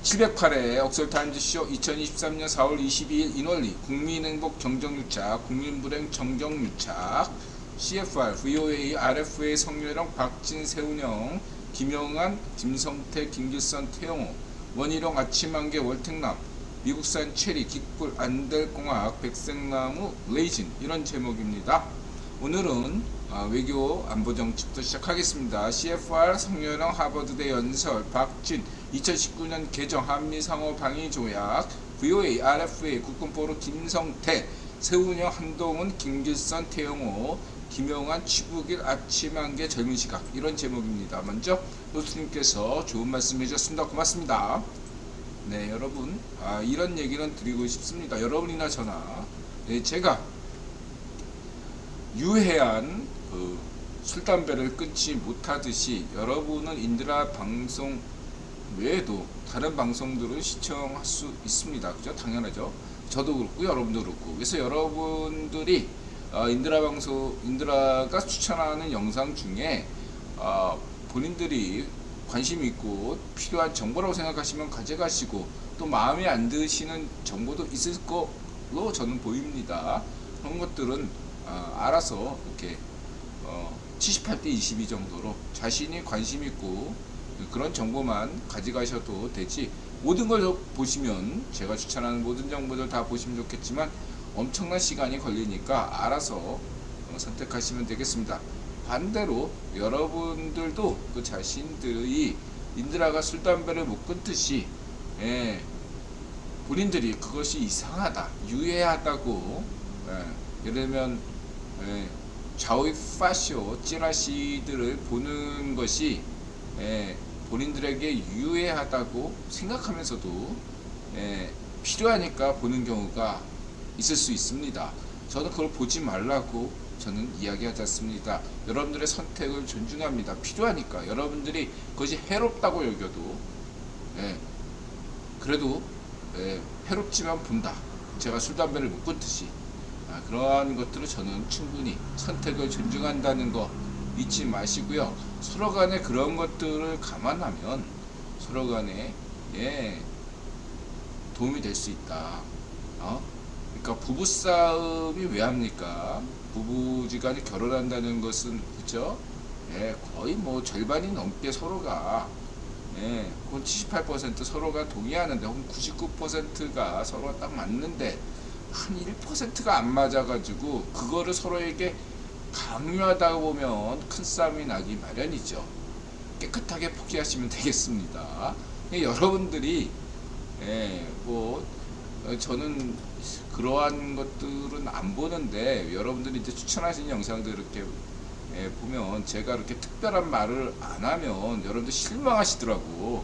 708회 옥설타임즈쇼 2023년 4월 22일 인원리 국민행복 정정유착, 국민불행 정정유착, CFR, VOA, RFA, 성유령, 박진, 세운영, 김영한, 김성태, 김길선, 태영호, 원희룡, 아침한개, 월택남, 미국산 체리, 깃불, 안델공학, 백색나무, 레이진 이런 제목입니다. 오늘은 외교 안보정책부터 시작하겠습니다. CFR, 성유령, 하버드대 연설, 박진, 2019년 개정 한미상호방위조약, VOA, RFA, 국군포로 김성태, 세운영, 한동훈, 김길선, 태영호, 김영한, 취국일, 아침한개, 젊은시각 이런 제목입니다. 먼저 노수님께서 좋은 말씀 해주셨습니다. 고맙습니다. 네, 여러분 이런 얘기는 드리고 싶습니다. 여러분이나 저나 제가 유해한 술, 담배를 끊지 못하듯이 여러분은 인드라 방송 외에도 다른 방송들을 시청할 수 있습니다. 그죠? 당연하죠. 저도 그렇고 여러분도 그렇고. 그래서 여러분들이 인드라가 추천하는 영상 중에 본인들이 관심 있고 필요한 정보라고 생각하시면 가져가시고, 또 마음에 안 드시는 정보도 있을 걸로 저는 보입니다. 그런 것들은 알아서 이렇게 78대 22 정도로 자신이 관심 있고 그런 정보만 가져가셔도 되지, 모든 걸 보시면, 제가 추천하는 모든 정보들 다 보시면 좋겠지만 엄청난 시간이 걸리니까 알아서 선택하시면 되겠습니다. 반대로 여러분들도 그 자신들이 인드라가 술, 담배를 못 끊듯이 본인들이 그것이 이상하다, 유해하다고, 예를 들면 좌우익 파쇼 찌라시들을 보는 것이 본인들에게 유해하다고 생각하면서도 필요하니까 보는 경우가 있을 수 있습니다. 저는 그걸 보지 말라고 저는 이야기하지 않습니다. 여러분들의 선택을 존중합니다. 필요하니까. 여러분들이 그것이 해롭다고 여겨도 그래도 해롭지만 본다, 제가 술, 담배를 못 끊듯이, 그러한 것들을 저는 충분히 선택을 존중한다는 거 잊지 마시고요. 서로 간에 그런 것들을 감안하면 서로 간에 도움이 될 수 있다. 그러니까 부부싸움이 왜 합니까? 부부지간에 결혼한다는 것은, 그죠? 거의 뭐 절반이 넘게 서로가, 그건 78% 서로가 동의하는데, 혹은 99%가 서로가 딱 맞는데, 한 1%가 안 맞아가지고 그거를 서로에게 강요하다 보면 큰 싸움이 나기 마련이죠. 깨끗하게 포기하시면 되겠습니다. 여러분들이 저는 그러한 것들은 안 보는데, 여러분들이 이제 추천하신 영상들 이렇게 보면 제가 이렇게 특별한 말을 안 하면 여러분들 실망하시더라고.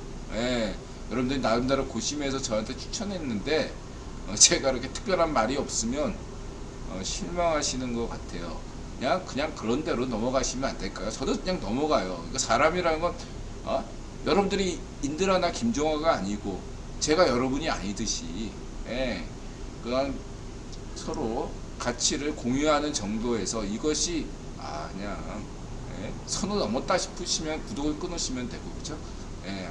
여러분들이 나름대로 고심해서 저한테 추천했는데 제가 이렇게 특별한 말이 없으면 실망하시는 것 같아요. 그냥 그런 대로 넘어가시면 안 될까요? 저도 그냥 넘어가요. 그러니까 사람이라는 건 여러분들이 인드라나 김종화가 아니고 제가 여러분이 아니듯이 그냥 서로 가치를 공유하는 정도에서 이것이 그냥 선을 넘었다 싶으시면 구독을 끊으시면 되고, 그죠?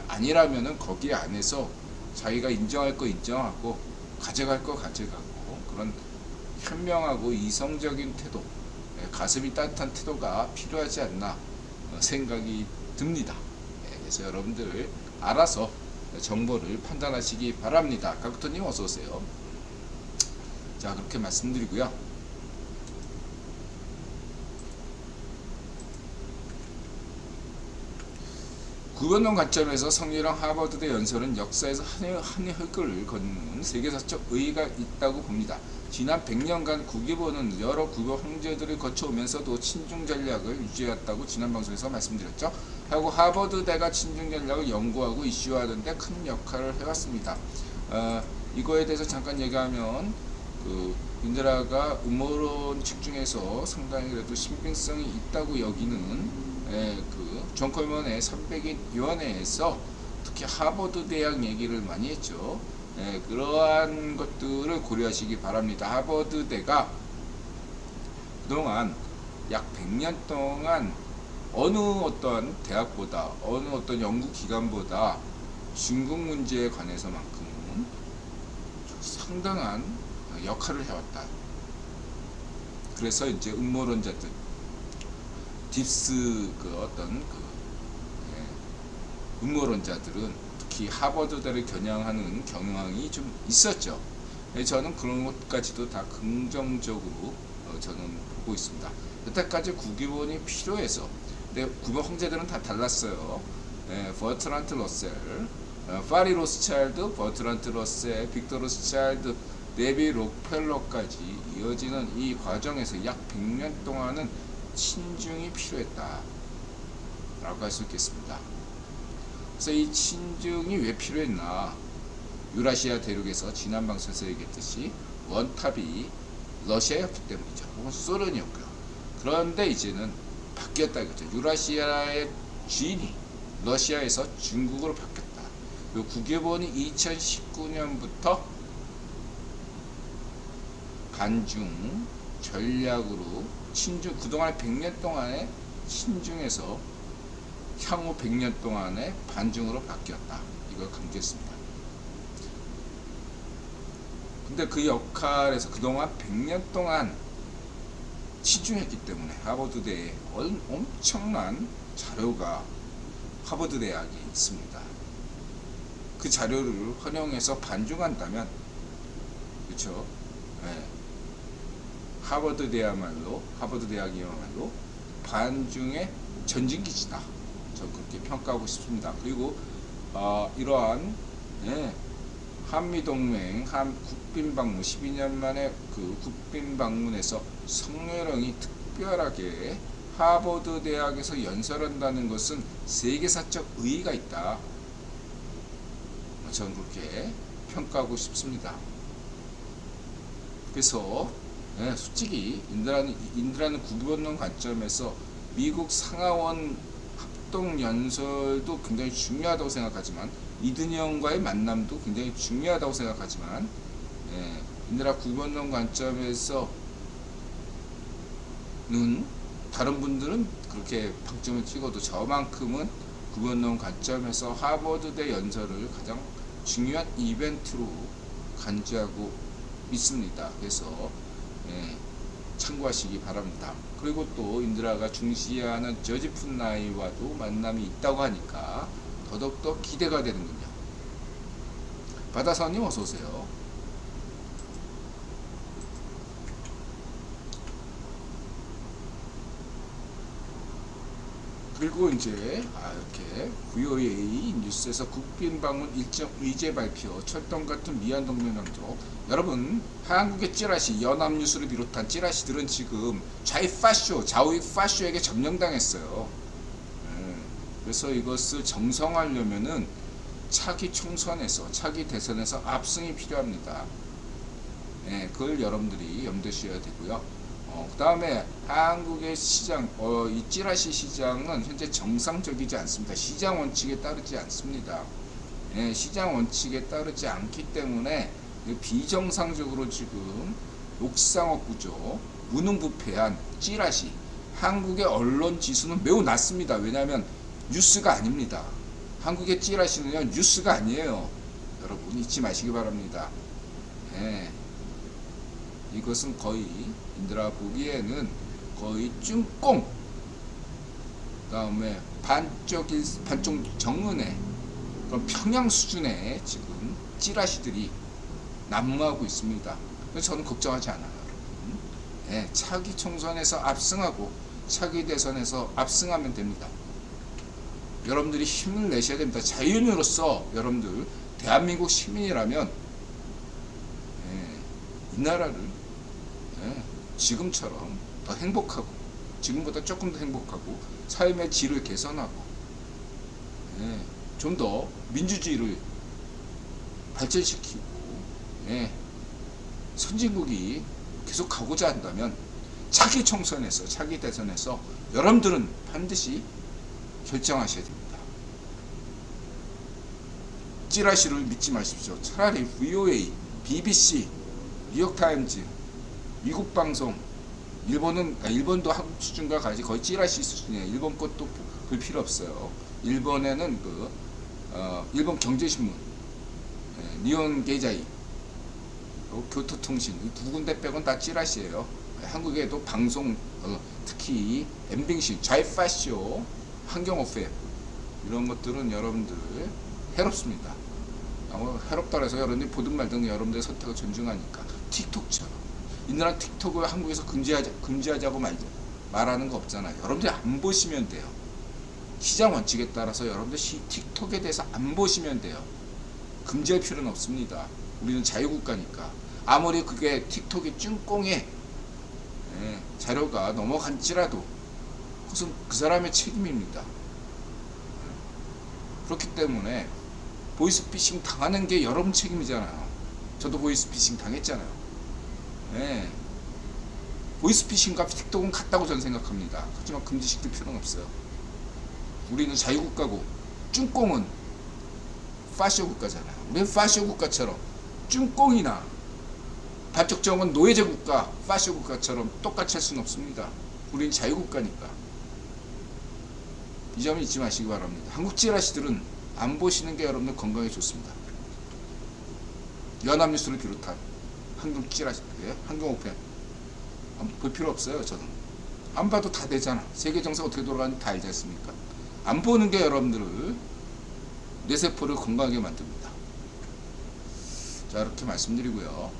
아니라면은 거기 안에서 자기가 인정할 거 인정하고 가져갈 거 가져가고, 그런 현명하고 이성적인 태도, 가슴이 따뜻한 태도가 필요하지 않나 생각이 듭니다. 그래서 여러분들 알아서 정보를 판단하시기 바랍니다. 각부터님 어서오세요. 자, 그렇게 말씀드리고요. 구변론 관점에서 성유령 하버드대 연설은 역사에서 한의 흙을 걷는 세계사적 의의가 있다고 봅니다. 지난 100년간 국위보는 여러 국어 황제들을 거쳐오면서도 친중 전략을 유지해왔다고 지난 방송에서 말씀드렸죠. 하고 하버드대가 친중 전략을 연구하고 이슈화하는 데 큰 역할을 해왔습니다. 이거에 대해서 잠깐 얘기하면, 인드라가 음모론책 중에서 상당히 그래도 신빙성이 있다고 여기는 존 콜먼의 300인 위원회에서 특히 하버드 대학 얘기를 많이 했죠. 그러한 것들을 고려하시기 바랍니다. 하버드대가 그동안 약 100년 동안 어느 어떤 대학보다, 어느 어떤 연구기관보다 중국 문제에 관해서만큼은 상당한 역할을 해왔다. 그래서 이제 음모론자들, 딥스 음모론자들은 특히 하버드대를 겨냥하는 경향이 좀 있었죠. 저는 그런 것까지도 다 긍정적으로 저는 보고 있습니다. 여태까지 구기본이 필요해서, 근데 구기본 형제들은 다 달랐어요. 버트란트 러셀, 파리 로스차일드, 버트란트 러셀, 빅터 로스차일드, 데비 록펠러까지 이어지는 이 과정에서 약 100년 동안은 친중이 필요했다 라고 할 수 있겠습니다. 그래서 이 친중이 왜 필요했나? 유라시아 대륙에서 지난 방송에서 얘기했듯이 원탑이 러시아였기 때문이죠. 혹은 소련이었고요. 그런데 이제는 바뀌었다 이거죠. 유라시아의 주인이 러시아에서 중국으로 바뀌었다. 그리고 구기본이 2019년부터 반중 전략으로 친중, 그동안 100년 동안의 친중에서 향후 100년 동안의 반중으로 바뀌었다. 이걸 강조했습니다. 근데 그 역할에서 그동안 100년 동안 친중했기 때문에 하버드대에 엄청난 자료가 하버드 대학에 있습니다. 그 자료를 활용해서 반중한다면, 그렇죠? 네. 하버드 대학이야말로 반중의 전진기지다. 저는 그렇게 평가하고 싶습니다. 그리고 이러한 한미동맹 국빈방문 12년 만에 그 국빈방문에서 성렬영이 특별하게 하버드 대학에서 연설한다는 것은 세계사적 의의가 있다. 저는 그렇게 평가하고 싶습니다. 그래서 솔직히 인드라는 구기본론 관점에서 미국 상하원 합동연설도 굉장히 중요하다고 생각하지만, 이든영과의 만남도 굉장히 중요하다고 생각하지만, 인드라 구기본론 관점에서는 다른 분들은 그렇게 방점을 찍어도 저만큼은 구기본론 관점에서 하버드대 연설을 가장 중요한 이벤트로 간주하고 있습니다. 그래서 참고하시기 바랍니다. 그리고 또 인드라가 중시하는 저지푼 나이와도 만남이 있다고 하니까 더더욱더 기대가 되는군요. 바다사님 어서오세요. 그리고 이제 이렇게 VOA 뉴스에서 국빈방문 일정 의제 발표, 철동 같은 미얀 동맹 강조. 여러분, 한국의 찌라시, 연합뉴스를 비롯한 찌라시들은 지금 좌익 파쇼에게 점령당했어요. 그래서 이것을 정상화하려면은 차기 총선에서, 차기 대선에서 압승이 필요합니다. 그걸 여러분들이 염두하셔야 되고요. 그 다음에 한국의 시장, 이 찌라시 시장은 현재 정상적이지 않습니다. 시장 원칙에 따르지 않습니다. 시장 원칙에 따르지 않기 때문에 비정상적으로 지금 옥상업 구조, 무능부패한 찌라시, 한국의 언론 지수는 매우 낮습니다. 왜냐하면 뉴스가 아닙니다. 한국의 찌라시는요, 뉴스가 아니에요. 여러분 잊지 마시기 바랍니다. 이것은 거의 인드라 보기에는 거의 쭝꽁, 그 다음에 반쪽 정은의 그런 평양 수준의 지금 찌라시들이 난무하고 있습니다. 그래서 저는 걱정하지 않아요. 차기 총선에서 압승하고 차기 대선에서 압승하면 됩니다. 여러분들이 힘을 내셔야 됩니다. 자연인으로서 여러분들 대한민국 시민이라면 이 나라를 지금처럼 더 행복하고, 지금보다 조금 더 행복하고, 삶의 질을 개선하고, 좀 더 민주주의를 발전시키고, 선진국이 계속 가고자 한다면 차기 총선에서, 차기 대선에서 여러분들은 반드시 결정하셔야 됩니다. 찌라시를 믿지 마십시오. 차라리 VOA, BBC, 뉴욕타임즈, 미국 방송, 일본도 한국 수준과 같이 거의 찌라시 수준이에요. 일본 것도 볼 필요 없어요. 일본에는 일본 경제신문, 니온 게이자이, 교토통신 이 두 군데 빼곤 다 찌라시예요. 한국에도 방송, 특히 MBC, 좌이파쇼, 환경오페 이런 것들은 여러분들 해롭습니다. 해롭다 해서 여러분들이 보든 말든 여러분들의 선택을 존중하니까. 틱톡처럼 인터넷 틱톡을 한국에서 금지하자고 말하는 거 없잖아요. 여러분들이 안 보시면 돼요. 시장 원칙에 따라서 여러분들 틱톡에 대해서 안 보시면 돼요. 금지할 필요는 없습니다. 우리는 자유국가니까. 아무리 그게 틱톡의 ጭ꽁에 자료가 넘어간지라도 그것은 그 사람의 책임입니다. 그렇기 때문에 보이스피싱 당하는 게 여러분 책임이잖아요. 저도 보이스피싱 당했잖아요. 보이스피싱과 틱톡은 같다고 저는 생각합니다. 하지만 금지시킬 필요는 없어요. 우리는 자유국가고 ጭ꽁은 파쇼 국가잖아요. 우리는 파쇼 국가처럼 ጭ꽁이나 반쪽정은 노예제 국가, 파쇼 국가처럼 똑같이 할 수는 없습니다. 우리는 자유국가니까. 이 점을 잊지 마시기 바랍니다. 한국 찌라시들은 안 보시는 게 여러분들 건강에 좋습니다. 연합뉴스를 비롯한 한국 찌라시, 한국 오펜 볼 필요 없어요. 저는 안 봐도 다 되잖아. 세계 정세 어떻게 돌아가는지 다 알지 않습니까? 안 보는 게 여러분들을 뇌세포를 건강하게 만듭니다. 자, 이렇게 말씀드리고요.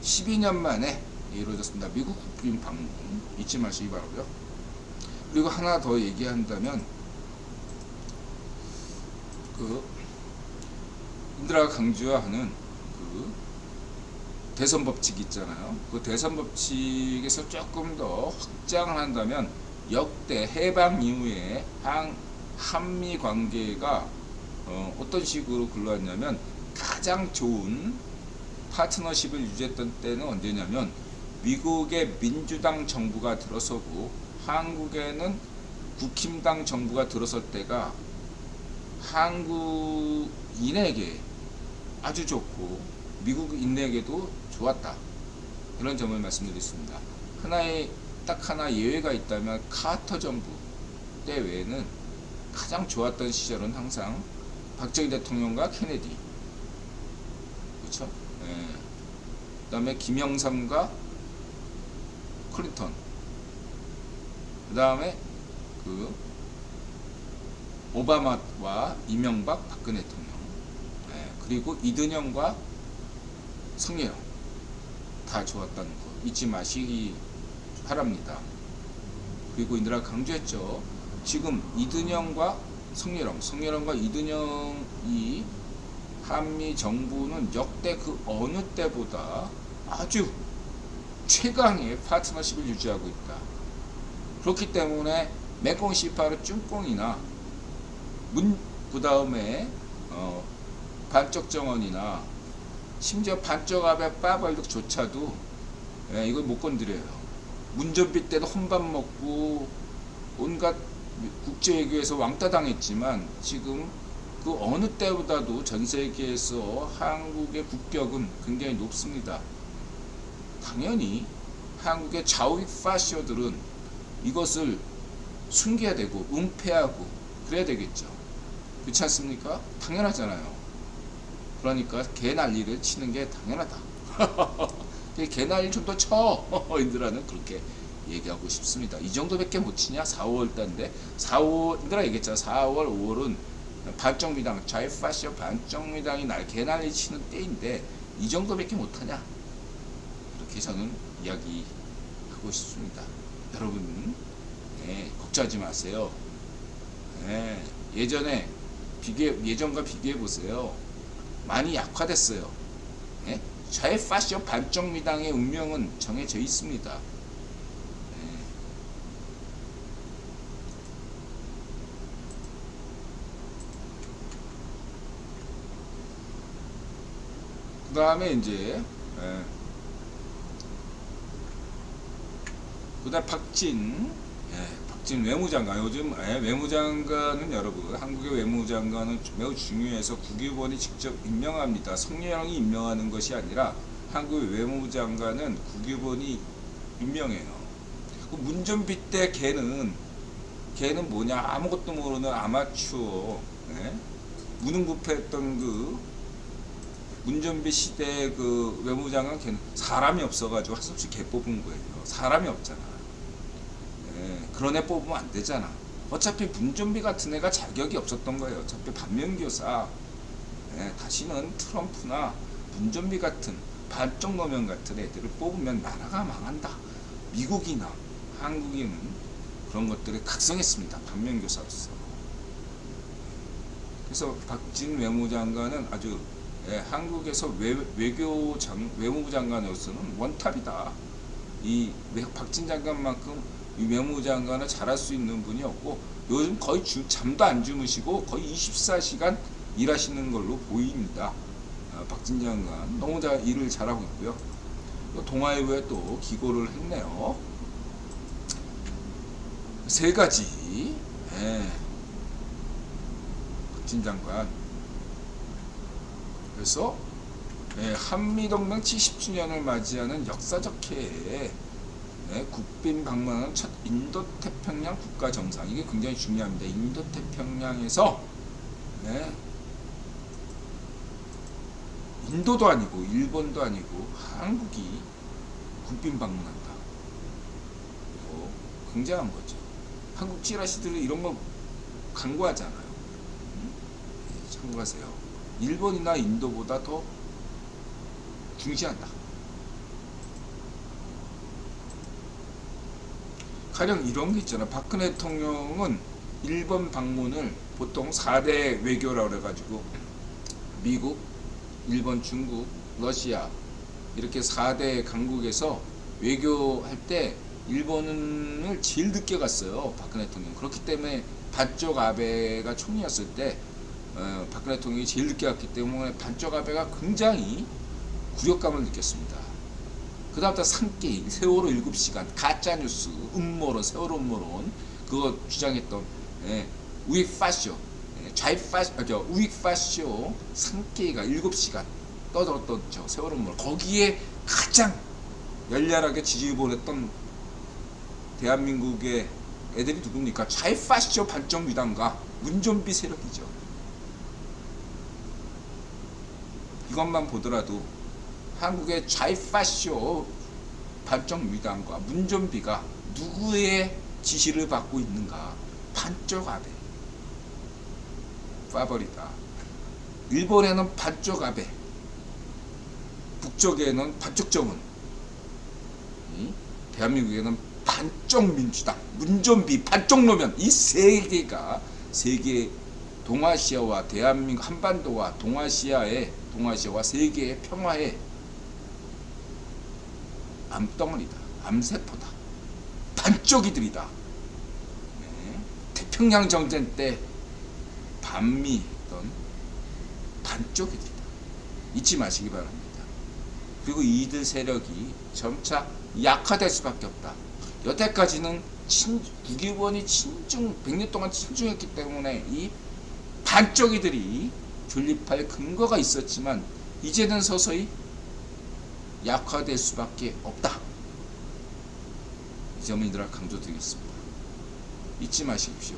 12년 만에 이루어졌습니다. 미국 국빈 방문 잊지 마시기 바라고요. 그리고 하나 더 얘기한다면 인드라가 강조하는 대선 법칙 있잖아요. 그 대선 법칙에서 조금 더 확장을 한다면 역대 해방 이후에 한미 관계가 어떤 식으로 굴러왔냐면 가장 좋은 파트너십을 유지했던 때는 언제냐면 미국의 민주당 정부가 들어서고 한국에는 국힘당 정부가 들어설 때가 한국인에게 아주 좋고 미국인에게도 좋았다. 이런 점을 말씀드리겠습니다. 딱 하나 예외가 있다면 카터 정부 때 외에는 가장 좋았던 시절은 항상 박정희 대통령과 케네디, 그렇죠? 그 다음에 김영삼과 클린턴, 그 다음에 오바마와 이명박, 박근혜 대통령, 그리고 이든영과 성예영 다 좋았다는 거 잊지 마시기 바랍니다. 그리고 인드라가 강조했죠. 지금 이든영과 성예영과 이든영이 한미 정부는 역대 그 어느 때보다 아주 최강의 파트너십을 유지하고 있다. 그렇기 때문에 메콩 시파르 쭝꽁이나 그 다음에 반쪽 정원이나 심지어 반쪽 아베 빠벌득조차도 이걸 못 건드려요. 문전비 때도 혼밥 먹고 온갖 국제외교에서 왕따 당했지만 지금 그 어느 때보다도 전 세계에서 한국의 국격은 굉장히 높습니다. 당연히 한국의 좌익 파쇼들은 이것을 숨겨야 되고 은폐하고 그래야 되겠죠. 그렇지 않습니까? 당연하잖아요. 그러니까 개 난리를 치는 게 당연하다. 개 난리 좀 더 쳐. 인드라는 그렇게 얘기하고 싶습니다. 이 정도밖에 못 치냐? 4, 5월 달인데 인드라 얘기했잖아. 4월, 5월은 반정미당, 좌이파쇼 반정미당이 개 난리 치는 때인데 이 정도밖에 못하냐? 이렇게 저는 이야기하고 싶습니다. 여러분 걱정하지 마세요. 예전과 비교해 보세요. 많이 약화됐어요. 좌이파쇼 반정미당의 운명은 정해져 있습니다. 그 다음에 이제 그다음 박진 외무장관. 요즘 외무장관은 여러분 한국의 외무장관은 매우 중요해서 국유본이 직접 임명합니다. 성예영이 임명하는 것이 아니라 한국의 외무장관은 국유본이 임명해요. 문전비 때 걔는 걔는 뭐냐, 아무것도 모르는 아마추어, 예? 무능부패했던 그 문전비 시대 그 외무장관, 걔는 사람이 없어가지고 한숨씩 걔 뽑은 거예요. 사람이 없잖아. 예, 그런 애 뽑으면 안 되잖아. 어차피 문전비 같은 애가 자격이 없었던 거예요. 어차피 반면교사. 예, 다시는 트럼프나 문전비 같은 반쪽 노면 같은 애들을 뽑으면 나라가 망한다. 미국이나 한국인은 그런 것들을 각성했습니다. 반면교사로서. 그래서 박진 외무장관은 아주, 예, 한국에서 외무부 장관으로서는 원탑이다. 이 박진 장관만큼 이 외무장관을 잘할 수 있는 분이 없고, 요즘 거의 잠도 안 주무시고 거의 24시간 일하시는 걸로 보입니다. 박진 장관 너무 다 일을 잘하고 있고요. 동아일보에 또 기고를 했네요. 세 가지. 예. 박진 장관. 그래서, 예, 한미동맹 70주년을 맞이하는 역사적 해에, 예, 국빈 방문하는 첫 인도태평양 국가정상. 이게 굉장히 중요합니다. 인도태평양에서, 예, 인도도 아니고 일본도 아니고 한국이 국빈 방문한다. 이거 굉장한 거죠. 한국 찌라시들이 이런 거 강구하잖아요. 네, 참고하세요. 일본이나 인도보다 더 중시한다. 가령 이런 게 있잖아. 박근혜 대통령은 일본 방문을 보통 4대 외교라고 그래가지고 미국, 일본, 중국, 러시아 이렇게 4대 강국에서 외교할 때 일본을 제일 늦게 갔어요. 박근혜 대통령. 그렇기 때문에 반쪽 아베가 총리였을 때 박근혜 대통령이 제일 늦게 갔기 때문에 반쪽 아베가 굉장히 굴욕감을 느꼈습니다. 그 다음부터 산게임, 세월호 7시간, 가짜뉴스, 음모론, 세월호 음모론 그거 주장했던, 예, 우익파쇼, 우익파쇼 산게임가 7시간 떠들었던 저 세월호 음모론, 거기에 가장 열렬하게 지지 보냈던 대한민국의 애들이 누굽니까? 좌익파쇼 반쪽 위단과 문전비 세력이죠. 이것만 보더라도 한국의 좌익파쇼 반쪽 위단과 문전비가 누구의 지시를 받고 있는가? 반쪽 아베 파벌이다. 일본에는 반쪽 아베, 북쪽에는 반쪽 정은, 대한민국에는 반쪽 민주당, 문전비, 반쪽 노면, 이 세 개가 세계 동아시아와 대한민국 한반도와 동아시아와 세계의 평화의 암덩어리다. 암세포다. 반쪽이들이다. 네. 태평양 전쟁 때 반미던 반쪽이들이다. 잊지 마시기 바랍니다. 그리고 이들 세력이 점차 약화될 수밖에 없다. 여태까지는 국익원이 100년 동안 친중했기 때문에 이 반쪽이들이 존립할 근거가 있었지만 이제는 서서히 약화될 수밖에 없다. 이 점을 이들아 강조드리겠습니다. 잊지 마십시오.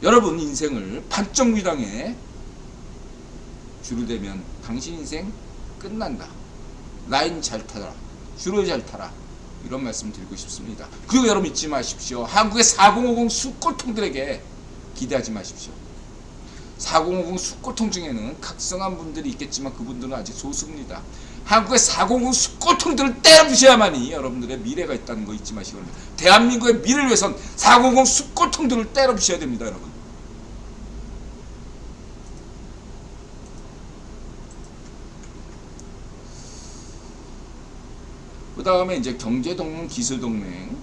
여러분 인생을 반쪽 위당에 줄을 대면 당신 인생 끝난다. 라인 잘 타라. 줄을 잘 타라. 이런 말씀 드리고 싶습니다. 그리고 여러분 잊지 마십시오. 한국의 4050 수꼴통들에게 기대하지 마십시오. 4050 수꼴통 중에는 각성한 분들이 있겠지만 그분들은 아직 소수입니다. 한국의 4050 수꼴통들을 때려부셔야만이 여러분들의 미래가 있다는 거 잊지 마시기 바랍니다. 대한민국의 미래를 위해선 4050 수꼴통들을 때려부셔야 됩니다, 여러분. 그 다음에 이제 경제동맹, 기술동맹,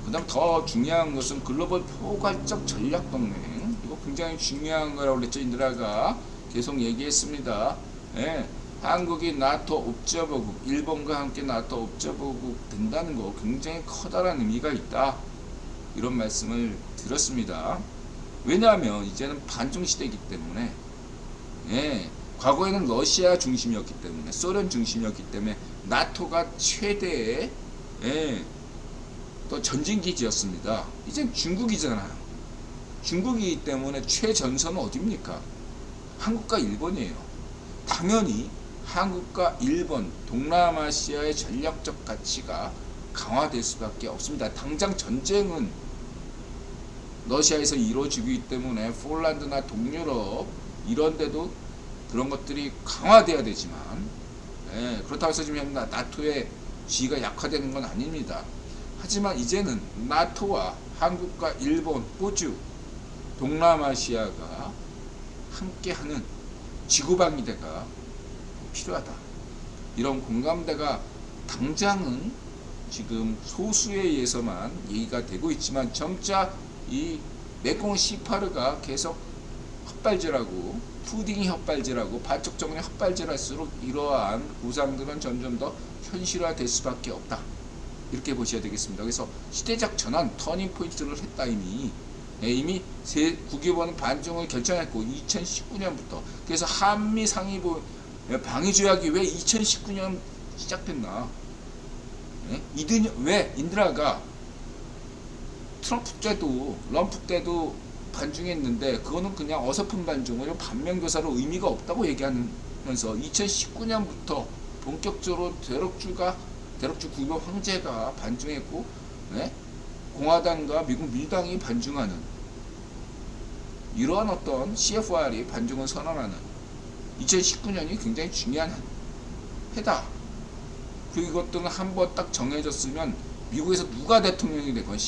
그 다음 더 중요한 것은 글로벌 포괄적 전략동맹. 이거 굉장히 중요한 거라고 그랬죠. 인드라가 계속 얘기했습니다. 한국이 나토 옵저버국, 일본과 함께 나토 옵저버국 된다는 거 굉장히 커다란 의미가 있다. 이런 말씀을 드렸습니다. 왜냐하면 이제는 반중 시대이기 때문에, 과거에는 러시아 중심이었기 때문에, 소련 중심이었기 때문에 나토가 최대의 또 전진기지였습니다. 이젠 중국이잖아요. 중국이기 때문에 최전선은 어디입니까? 한국과 일본이에요. 당연히 한국과 일본, 동남아시아의 전략적 가치가 강화될 수밖에 없습니다. 당장 전쟁은 러시아에서 이루어지기 때문에 폴란드나 동유럽 이런 데도 그런 것들이 강화돼야 되지만, 그렇다고 해서 지금 나토의 지위가 약화되는 건 아닙니다. 하지만 이제는 나토와 한국과 일본, 호주, 동남아시아가 함께하는 지구방위대가 필요하다. 이런 공감대가 당장은 지금 소수에 의해서만 얘기가 되고 있지만 점차 이 메콩 시파르가 계속 헛발질하고 푸딩이 헛발질하고 반쪽 정리 헛발질할수록 이러한 구상들은 점점 더 현실화될 수밖에 없다. 이렇게 보셔야 되겠습니다. 그래서 시대적 전환, 터닝 포인트를 했다. 이미 국유본 반중을 결정했고 2019년부터. 그래서 한미 상위 방위 조약이 왜 2019년 시작됐나? 왜 인드라가 트럼프 때도 럼프 때도 반중했는데 그거는 그냥 어설픈 반중을 반면교사로 의미가 없다고 얘기하면서 2019년부터 본격적으로 대륙주 국유 황제가 반중했고, 공화당과 미국 민주당이 반중하는 이러한 어떤 CFR이 반중을 선언하는 2019년이 굉장히 중요한 해다. 그리고 이것들은 한번 딱 정해졌으면 미국에서 누가 대통령이 되건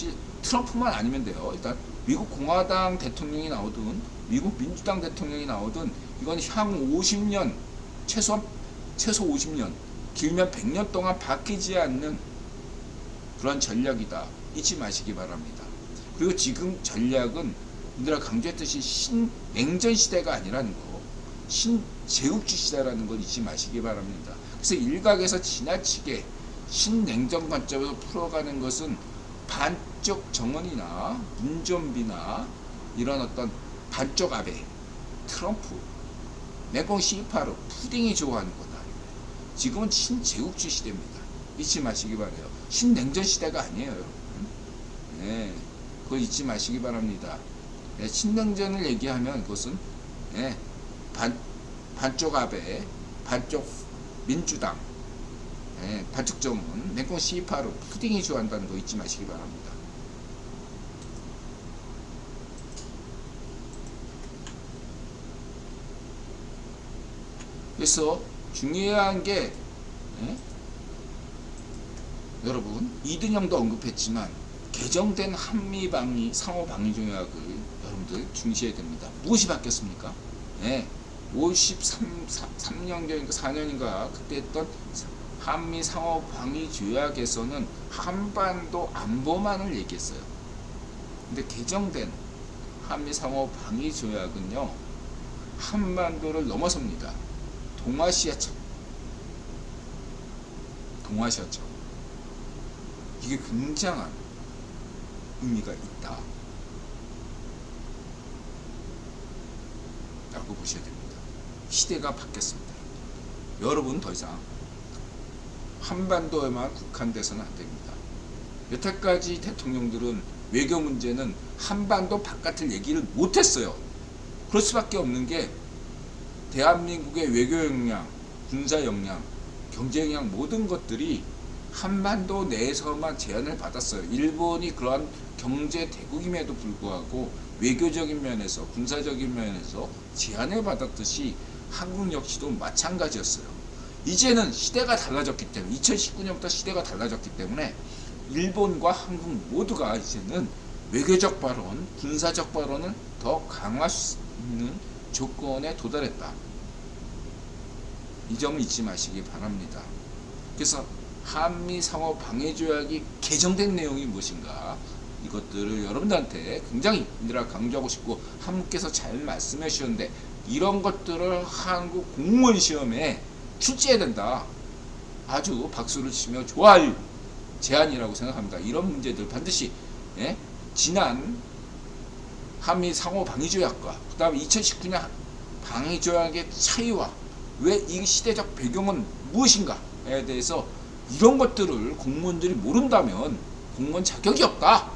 트럼프만 아니면 돼요. 일단 미국 공화당 대통령이 나오든 미국 민주당 대통령이 나오든 이건 향후 50년 최소 50년 길면 100년 동안 바뀌지 않는 그런 전략이다. 잊지 마시기 바랍니다. 그리고 지금 전략은 인드라 강조했듯이 신냉전 시대가 아니라는 거, 신제국주 시대라는 걸 잊지 마시기 바랍니다. 그래서 일각에서 지나치게 신냉전 관점에서 풀어가는 것은 반쪽 정언이나 문좀비나 이런 어떤 반쪽 아베, 트럼프, 메콩 시파르, 푸딩이 좋아하는 거다. 지금은 신제국주 시대입니다. 잊지 마시기 바라요. 신냉전 시대가 아니에요, 여러분. 그걸 잊지 마시기 바랍니다. 신냉전을 얘기하면 그것은 반쪽 아베, 반쪽 민주당, 반쪽 정은, 메콩 시파르, 푸딩이 좋아한다는 거 잊지 마시기 바랍니다. 그래서 중요한 게 여러분 이든영도 언급했지만 개정된 한미방위 상호방위조약을 여러분들 중시해야 됩니다. 무엇이 바뀌었습니까? 53년경인가 4년인가 그때 했던 한미 상호방위조약에서는 한반도 안보만을 얘기했어요. 근데 개정된 한미 상호방위조약은요 한반도를 넘어섭니다. 동아시아적 이게 굉장한 의미가 있다 라고 보셔야 됩니다. 시대가 바뀌었습니다. 여러분 더 이상 한반도에만 국한돼서는 안 됩니다. 여태까지 대통령들은 외교 문제는 한반도 바깥을 얘기를 못했어요. 그럴 수밖에 없는 게 대한민국의 외교 역량, 군사 역량, 경제 역량 모든 것들이 한반도 내에서만 제한을 받았어요. 일본이 그러한 경제 대국임에도 불구하고 외교적인 면에서 군사적인 면에서 제한을 받았듯이 한국 역시도 마찬가지였어요. 이제는 시대가 달라졌기 때문에 2019년부터 시대가 달라졌기 때문에 일본과 한국 모두가 이제는 외교적 발언, 군사적 발언을 더 강화할 수 있는 조건에 도달했다. 이 점을 잊지 마시기 바랍니다. 그래서 한미 상호 방위 조약이 개정된 내용이 무엇인가 이것들을 여러분들한테 굉장히 강조하고 싶고 한분께서 잘 말씀해 주셨는데 이런 것들을 한국 공무원 시험에 출제해야 된다. 아주 박수를 치며 좋아할 제안이라고 생각합니다. 이런 문제들 반드시 지난 한미 상호 방위 조약과 그 다음에 2019년 방위 조약의 차이와 왜 이 시대적 배경은 무엇인가에 대해서 이런 것들을 공무원들이 모른다면 공무원 자격이 없다.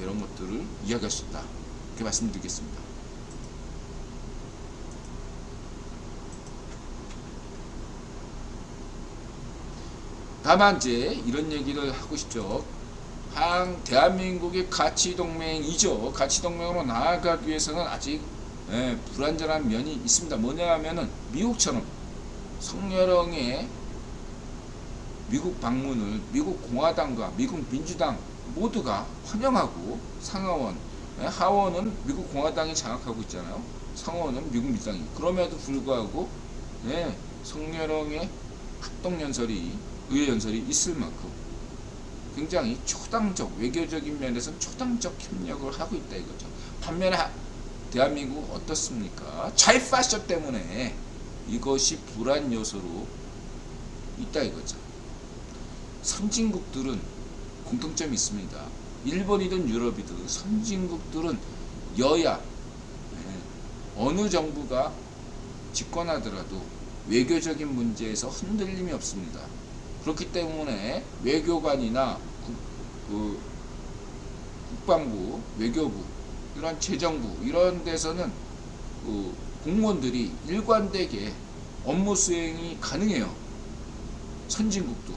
이런 것들을 이야기할 수 있다. 이렇게 말씀드리겠습니다. 다만 이제 이런 얘기를 하고 싶죠. 대한민국의 가치동맹이죠. 가치동맹으로 나아가기 위해서는 아직 불완전한 면이 있습니다. 뭐냐 하면은 미국처럼 성렬형의 미국 방문을 미국 공화당과 미국 민주당 모두가 환영하고 상하원, 하원은 미국 공화당이 장악하고 있잖아요. 상원은 미국 민주당이. 그럼에도 불구하고 성렬형의 합동연설이 의회연설이 있을 만큼 굉장히 초당적, 외교적인 면에서는 초당적 협력을 하고 있다 이거죠. 반면에 대한민국은 어떻습니까? 차이파쇼 때문에 이것이 불안 요소로 있다 이거죠. 선진국들은 공통점이 있습니다. 일본이든 유럽이든 선진국들은 여야 어느 정부가 집권하더라도 외교적인 문제에서 흔들림이 없습니다. 그렇기 때문에 외교관이나 국방부, 외교부, 이런 재정부 이런 데서는 공무원들이 일관되게 업무 수행이 가능해요. 선진국도.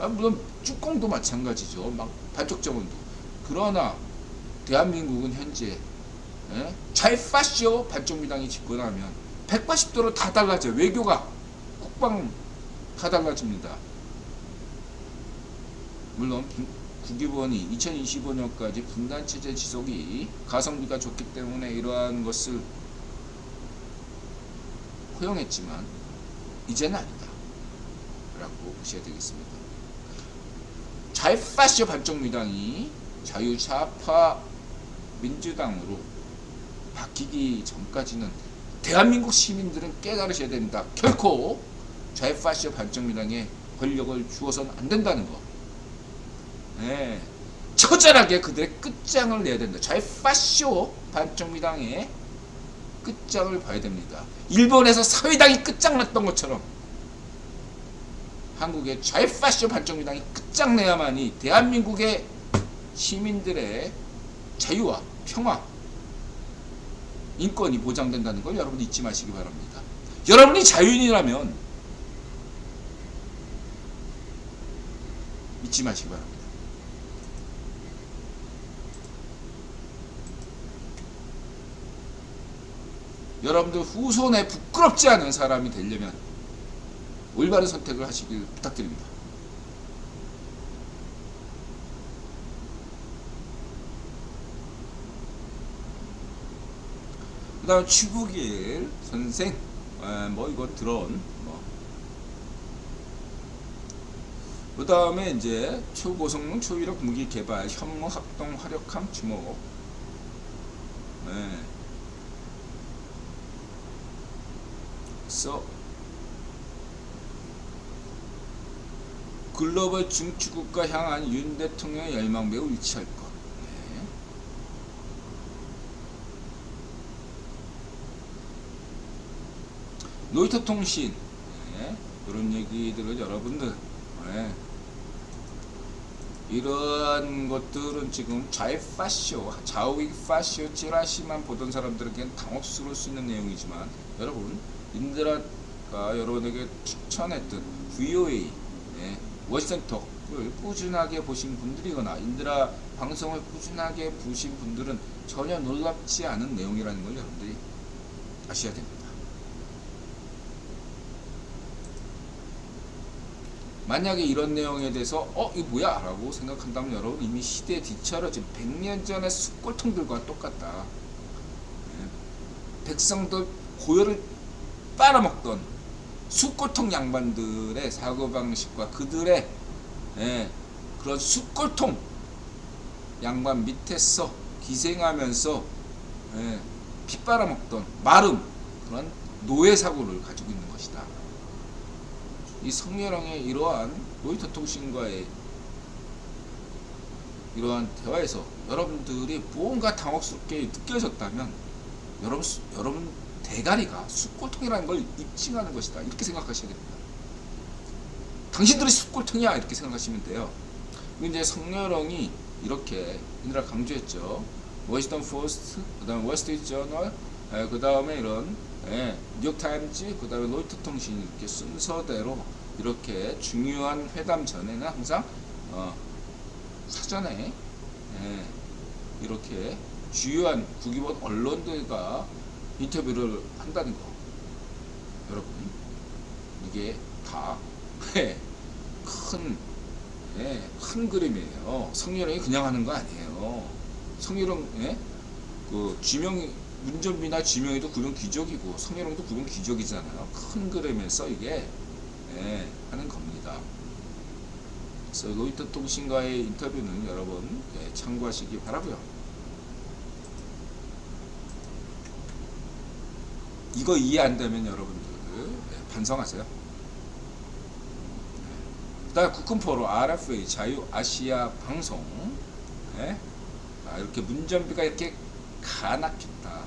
물론 쭈공도 마찬가지죠. 막 반쪽정원도. 그러나 대한민국은 현재 차이파쇼 반쪽미당이 집권하면 180도로 다 달라져요. 외교가, 국방 다 달라집니다. 물론 국기부원이 2025년까지 분단체제 지속이 가성비가 좋기 때문에 이러한 것을 허용했지만 이제는 아니다 라고 보셔야 되겠습니다. 차이파쇼 반쪽미당이 자유좌파 민주당으로 바뀌기 전까지는 대한민국 시민들은 깨달으셔야 됩니다. 결코 좌파쇼 반쪽미당에 권력을 주어서는 안 된다는 거. 처절하게 그들의 끝장을 내야 된다. 좌파쇼 반쪽미당의 끝장을 봐야 됩니다. 일본에서 사회당이 끝장났던 것처럼 한국의 좌파쇼 반쪽미당이 끝장내야만이 대한민국의 시민들의 자유와 평화, 인권이 보장된다는 걸 여러분 잊지 마시기 바랍니다. 여러분이 자유인이라면 잊지 마시기 바랍니다. 여러분들 후손에 부끄럽지 않은 사람이 되려면 올바른 선택을 하시길 부탁드립니다. 그 다음 추구길 선생, 이거 드론, 그 다음에 이제 초고성능 초위력 무기 개발, 현무 합동 화력함 주목. 그래서 글로벌 중추국가 향한 윤 대통령의 열망 매우 일치할 것. 로이터 통신, 이런 얘기들을 여러분들, 이러한 것들은 지금 좌파쇼, 좌익파쇼 찌라시만 보던 사람들에게는 당혹스러울 수 있는 내용이지만, 여러분, 인드라가 여러분에게 추천했던 VOA, 워싱턴톡을 꾸준하게 보신 분들이거나 인드라 방송을 꾸준하게 보신 분들은 전혀 놀랍지 않은 내용이라는 걸 여러분들이 아셔야 됩니다. 만약에 이런 내용에 대해서 이거 뭐야? 라고 생각한다면 여러분 이미 시대에 뒤처져 100년 전의 숯골통들과 똑같다. 백성들 고열을 빨아먹던 숯골통 양반들의 사고방식과 그들의 그런 숯골통 양반 밑에서 기생하면서 피 빨아먹던 마름 그런 노예사고를 가지고 있는 것이다. 이 성렬형의 이러한 로이터 통신과의 이러한 대화에서 여러분들이 뭔가 당혹스럽게 느껴졌다면 여러분 대가리가 숯골통이라는 걸 입증하는 것이다. 이렇게 생각하셔야 됩니다. 당신들이 숯골통이야 이렇게 생각하시면 돼요. 이제 성렬형이 이렇게 인드라 강조했죠. 워싱턴 포스트, 그다음에 월스트리트 저널, 그다음에 이런 뉴욕 타임즈, 그다음에 로이터 통신 이렇게 순서대로 이렇게 중요한 회담 전에는 항상 사전에 이렇게 주요한 국유본 언론들과 인터뷰를 한다는 거. 여러분, 이게 다 큰 그림이에요. 성희롱이 그냥 하는 거 아니에요. 성희롱, 그 문전비나 지명이도 구분 귀족이고 성희롱도 구분 귀족이잖아요. 큰 그림에서 이게 하는 겁니다. 그래서 로이터 통신과의 인터뷰는 여러분 참고하시기 바라고요. 이거 이해 안 되면 여러분들 반성하세요. 그다음 국군포로 RFA 자유아시아 방송 이렇게 문전비가 이렇게 가낙했다.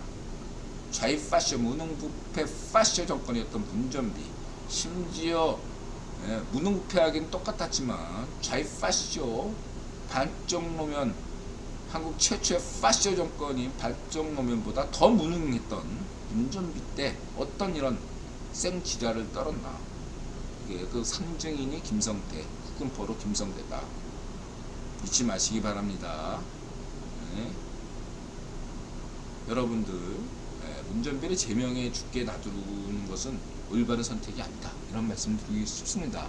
좌익파쇼 무능부패 파쇼 정권이었던 문전비, 심지어 무능부패하기는 똑같았지만 좌익파쇼 반쪽노면, 한국 최초의 파쇼 정권인 반쪽노면보다 더 무능했던 문전비 때 어떤 이런 생지랄을 떨었나. 그 상징인이 김성태, 국군포로 김성태다. 잊지 마시기 바랍니다. 여러분들 문전비를 제명해 죽게 놔두는 것은 올바른 선택이 아니다. 이런 말씀 드리고 싶습니다.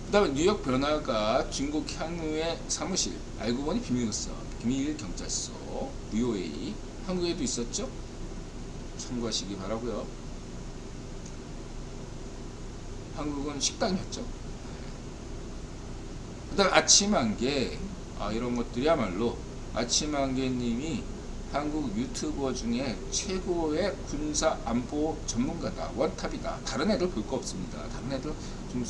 그 다음에 뉴욕 변화가 중국 향후의 사무실, 알고 보니 비밀 경찰서, VOA, 한국에도 있었죠? 참고하시기 바라고요. 한국은 식당이었죠. 그 다음 아침한개, 이런 것들이야말로 아침한개님이 한국 유튜버 중에 최고의 군사 안보 전문가다. 원탑이다. 다른 애들 볼 거 없습니다. 다른 애들 좀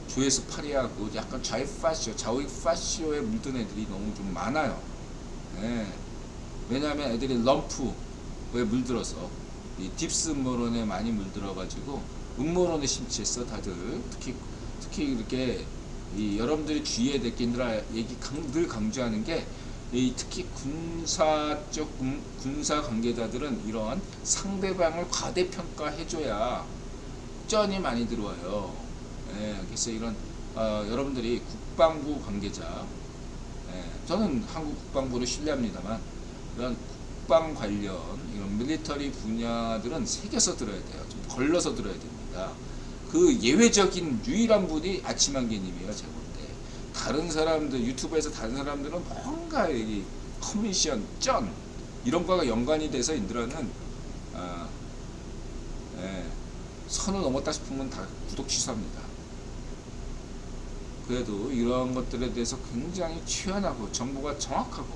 조회수 파리하고 약간 좌익 파쇼에 물든 애들이 너무 좀 많아요. 왜냐하면 애들이 럼프에 물들어서 이 딥스 음모론에 많이 물들어가지고 음모론에 심취했어 다들. 특히 이렇게 여러분들이 주의해야 될 게 늘 강조하는 게 특히 군사 관계자들은 이런 상대방을 과대평가해줘야 쩐이 많이 들어와요. 그래서 이런 여러분들이 국방부 관계자, 저는 한국 국방부를 신뢰합니다만 이런 국방 관련 이런 밀리터리 분야들은 새겨서 들어야 돼요. 좀 걸러서 들어야 됩니다. 그 예외적인 유일한 분이 아침한개님이에요. 제가 볼 때 다른 사람들 유튜브에서 다른 사람들은 뭔가 이 커미션, 쩐 이런 거가 연관이 돼서 인들어는 선을 넘었다 싶으면 다 구독 취소합니다. 그래도 이런 것들에 대해서 굉장히 취연하고 정보가 정확하고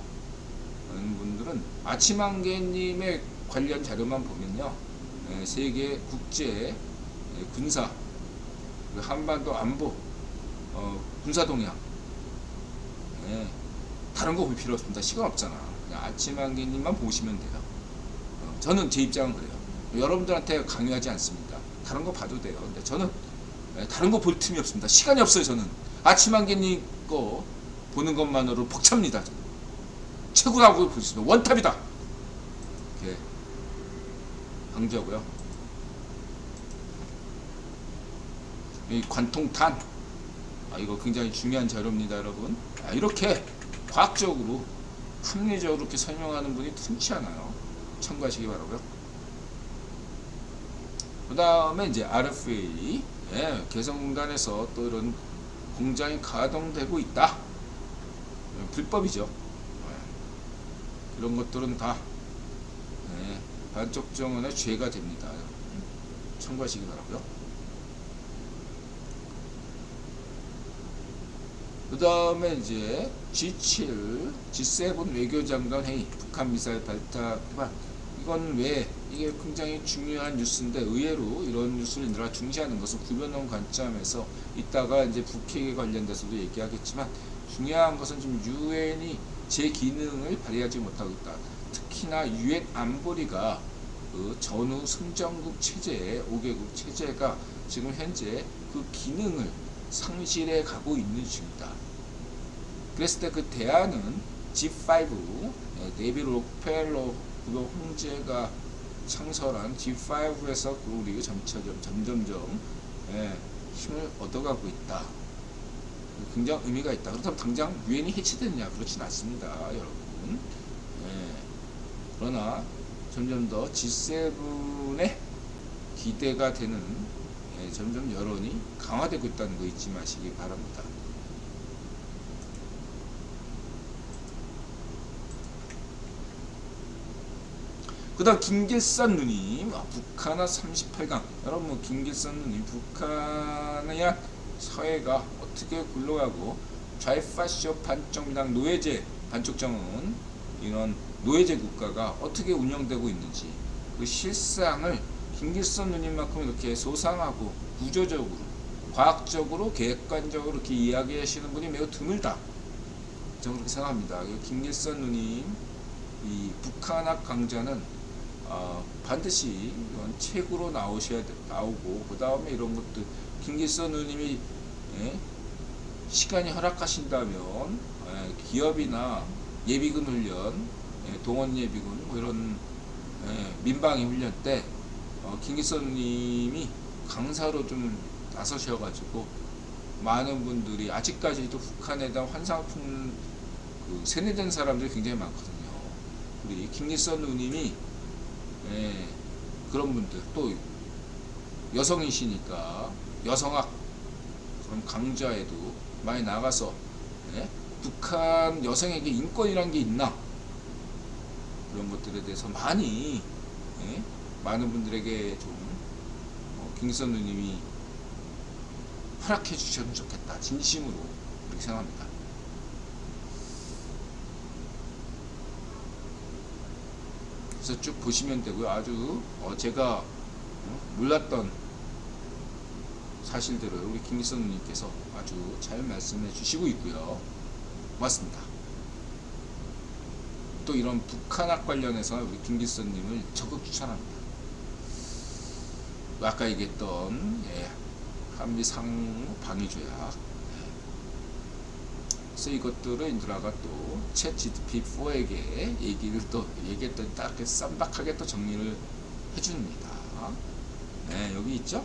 하는 분들은 아침한개님의 관련 자료만 보면요, 세계 국제 군사, 한반도 안보, 군사 동향, 다른 거 볼 필요 없습니다. 시간 없잖아. 그냥 아침한개님만 보시면 돼요. 저는 제 입장은 그래요. 여러분들한테 강요하지 않습니다. 다른 거 봐도 돼요. 근데 저는 다른 거 볼 틈이 없습니다. 시간이 없어요. 저는 아침한개님 거 보는 것만으로 벅찹니다. 최고라고 볼 수 있습니다. 원탑이다. 이렇게 강조하고요. 이 관통탄, 이거 굉장히 중요한 자료입니다, 여러분. 이렇게 과학적으로 합리적으로 이렇게 설명하는 분이 흔치 않아요. 참고하시기 바라고요. 그 다음에 이제 RFA, 개성공단에서 또 이런 공장이 가동되고 있다. 불법이죠. 이런 것들은 다 반쪽 정원의 죄가 됩니다. 참고하시기 바라고요. 그 다음에 이제 G7, G7 외교장관 회의, 북한 미사일 발사, 이건 왜 이게 굉장히 중요한 뉴스인데 의외로 이런 뉴스를 인들어 중시하는 것은 구별론 관점에서 이따가 이제 북핵에 관련돼서도 얘기하겠지만 중요한 것은 지금 유엔이 제 기능을 발휘하지 못하고 있다. 특히나 유엔 안보리가 그 전후 승전국 체제의 5개국 체제가 지금 현재 그 기능을 상실해 가고 있는 중이다. 그랬을 때 그 대안은 G5, 데이비드 록펠러 부도 형제가 창설한 G5에서 우리가 점점점 힘을 얻어가고 있다. 굉장히 의미가 있다. 그렇다면 당장 유엔이 해체되느냐? 그렇진 않습니다, 여러분. 그러나 점점 더 G7의 기대가 되는 점점 여론이 강화되고 있다는 거 잊지 마시기 바랍니다. 그 다음 김길선 누님, 북한화 38강. 여러분, 김길선 누님, 북한의 사회가 어떻게 굴러가고 좌파쇼 반쪽당 노예제, 반쪽정은 이런 노예제 국가가 어떻게 운영되고 있는지 그 실상을 김길선 누님만큼 이렇게 소상하고 구조적으로, 과학적으로, 객관적으로 이렇게 이야기하시는 분이 매우 드물다. 저는 그렇게 생각합니다. 김길선 누님 이 북한학 강좌는 반드시 이런 책으로 나오고 그 다음에 이런 것들 김길선 누님이 시간이 허락하신다면 기업이나 예비군 훈련, 동원 예비군 뭐 이런 민방위 훈련 때 김길선 누님이 강사로 좀 나서셔가지고 많은 분들이 아직까지도 북한에 대한 환상품 세뇌된 사람들이 굉장히 많거든요. 우리 김길선 누님이 그런 분들 또 여성이시니까 여성학 그런 강좌에도 많이 나가서 북한 여성에게 인권이란 게 있나 그런 것들에 대해서 많이 많은 분들에게 좀 김길선 누님이 허락해 주셨으면 좋겠다. 진심으로 그렇게 생각합니다. 그래서 쭉 보시면 되고요. 아주 제가 몰랐던 사실들을 우리 김길선 누님께서 아주 잘 말씀해 주시고 있고요. 고맙습니다. 또 이런 북한학 관련해서 우리 김길선 님을 적극 추천합니다. 아까 얘기했던 한미 상호 방위 조약. 그래서 이것들을 인드라가 또 챗 GPT-4에게 얘기했더니 딱 쌈박하게 또 정리를 해줍니다. 여기 있죠?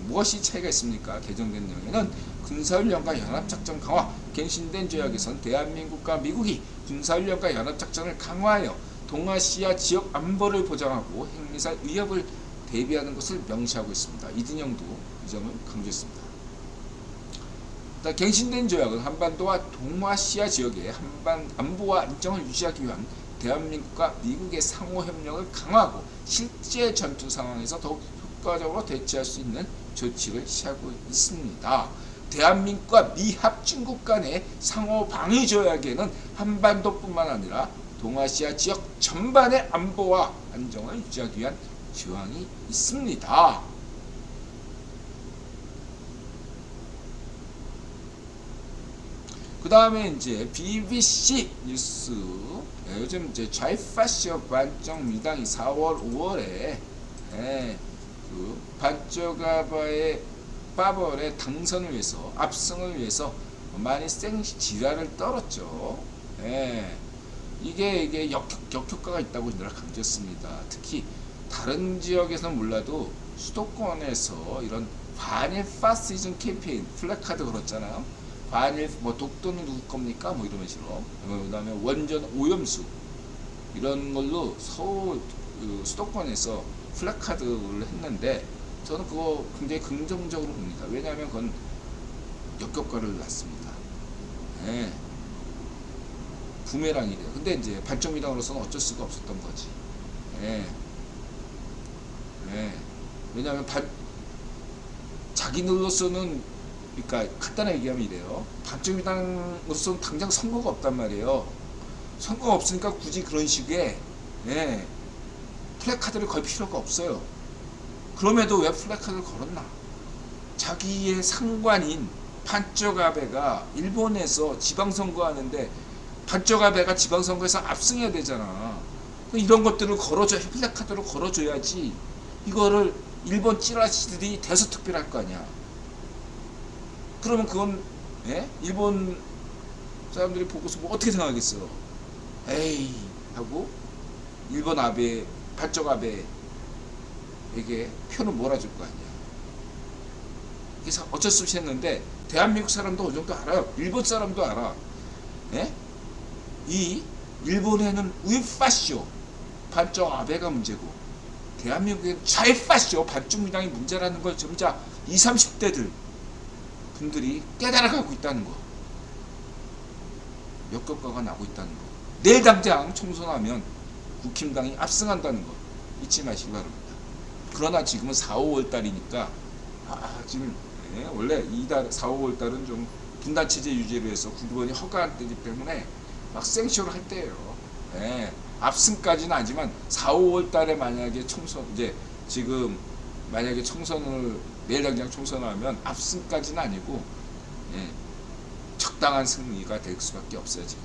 무엇이 차이가 있습니까? 개정된 내용에는 군사훈련과 연합작전 강화, 갱신된 조약에선 대한민국과 미국이 군사훈련과 연합작전을 강화하여 동아시아 지역 안보를 보장하고 핵미사일 위협을 대비하는 것을 명시하고 있습니다. 이든영도 이 점을 강조했습니다. 갱신된 조약은 한반도와 동아시아 지역의 안보와 안정을 유지하기 위한 대한민국과 미국의 상호협력을 강화하고 실제 전투 상황에서 더욱 효과적으로 대처할 수 있는 조치를 취하고 있습니다. 대한민국과 미합중국 간의 상호 방위 조약에는 한반도뿐만 아니라 동아시아 지역 전반의 안보와 안정을 유지하기 위한 조항이 있습니다. 그 다음에 이제 BBC 뉴스, 요즘 이제 좌파쇼 반쪽 미당이 4월, 5월에 그 반쪽아바의 빠벌의 당선을 위해서, 압승을 위해서 많이 생지랄을 떨었죠. 이게 역효과가 있다고 늘 강조했습니다. 특히 다른 지역에서는 몰라도 수도권에서 이런 반일 파시즘 캠페인 플래카드 걸었잖아요. 반일 뭐 독도는 누구 겁니까? 뭐 이런 식으로. 그다음에 원전 오염수 이런 걸로 서울 수도권에서 플래카드를 했는데 저는 그거 굉장히 긍정적으로 봅니다. 왜냐하면 그건 역효과를 낳습니다. 부메랑이 돼요. 근데 이제 반쪽미당으로서는 어쩔 수가 없었던 거지. 왜냐하면 자기들로서는, 그러니까 간단하게 얘기하면 이래요. 반쪽미당으로서는 당장 선거가 없단 말이에요. 선거가 없으니까 굳이 그런 식의 플래카드를 걸 필요가 없어요. 그럼에도 왜 플래카드를 걸었나? 자기의 상관인 반쪽아베가 일본에서 지방선거 하는데 반쪽아베가 지방선거에서 압승해야 되잖아. 이런 것들을 걸어줘야, 플래카드로 걸어줘야지. 이거를 일본 찌라시들이 대서특필할 거 아니야. 그러면 그건 일본 사람들이 보고서 뭐 어떻게 생각하겠어? 에이 하고 일본 아베 발적 아베에게 표는 몰아줄 거 아니야. 그래서 어쩔 수 없이 했는데 대한민국 사람도 어느 정도 알아요. 일본 사람도 알아. 이 일본에는 우파쇼 발적 아베가 문제고 대한민국의 좌파쇼 반중민당이 문제라는 걸 점차 20, 30대들 분들이 깨달아가고 있다는 거. 역효과가 나고 있다는 거. 내일 당장 총선하면 국힘당이 압승한다는 거 잊지 마시기 바랍니다. 그러나 지금은 4, 5월 달이니까 지금 원래 이달 4, 5월 달은 좀 분단체제 유지를 해서 국회의원이 허가할 때이기 때문에 막 생쇼를 할 때예요. 압승까지는 아니지만 4, 5월 달에 만약에 총선 지금 만약에 총선을 내일 당장 총선을 하면 압승까지는 아니고 적당한 승리가 될 수밖에 없어요. 지금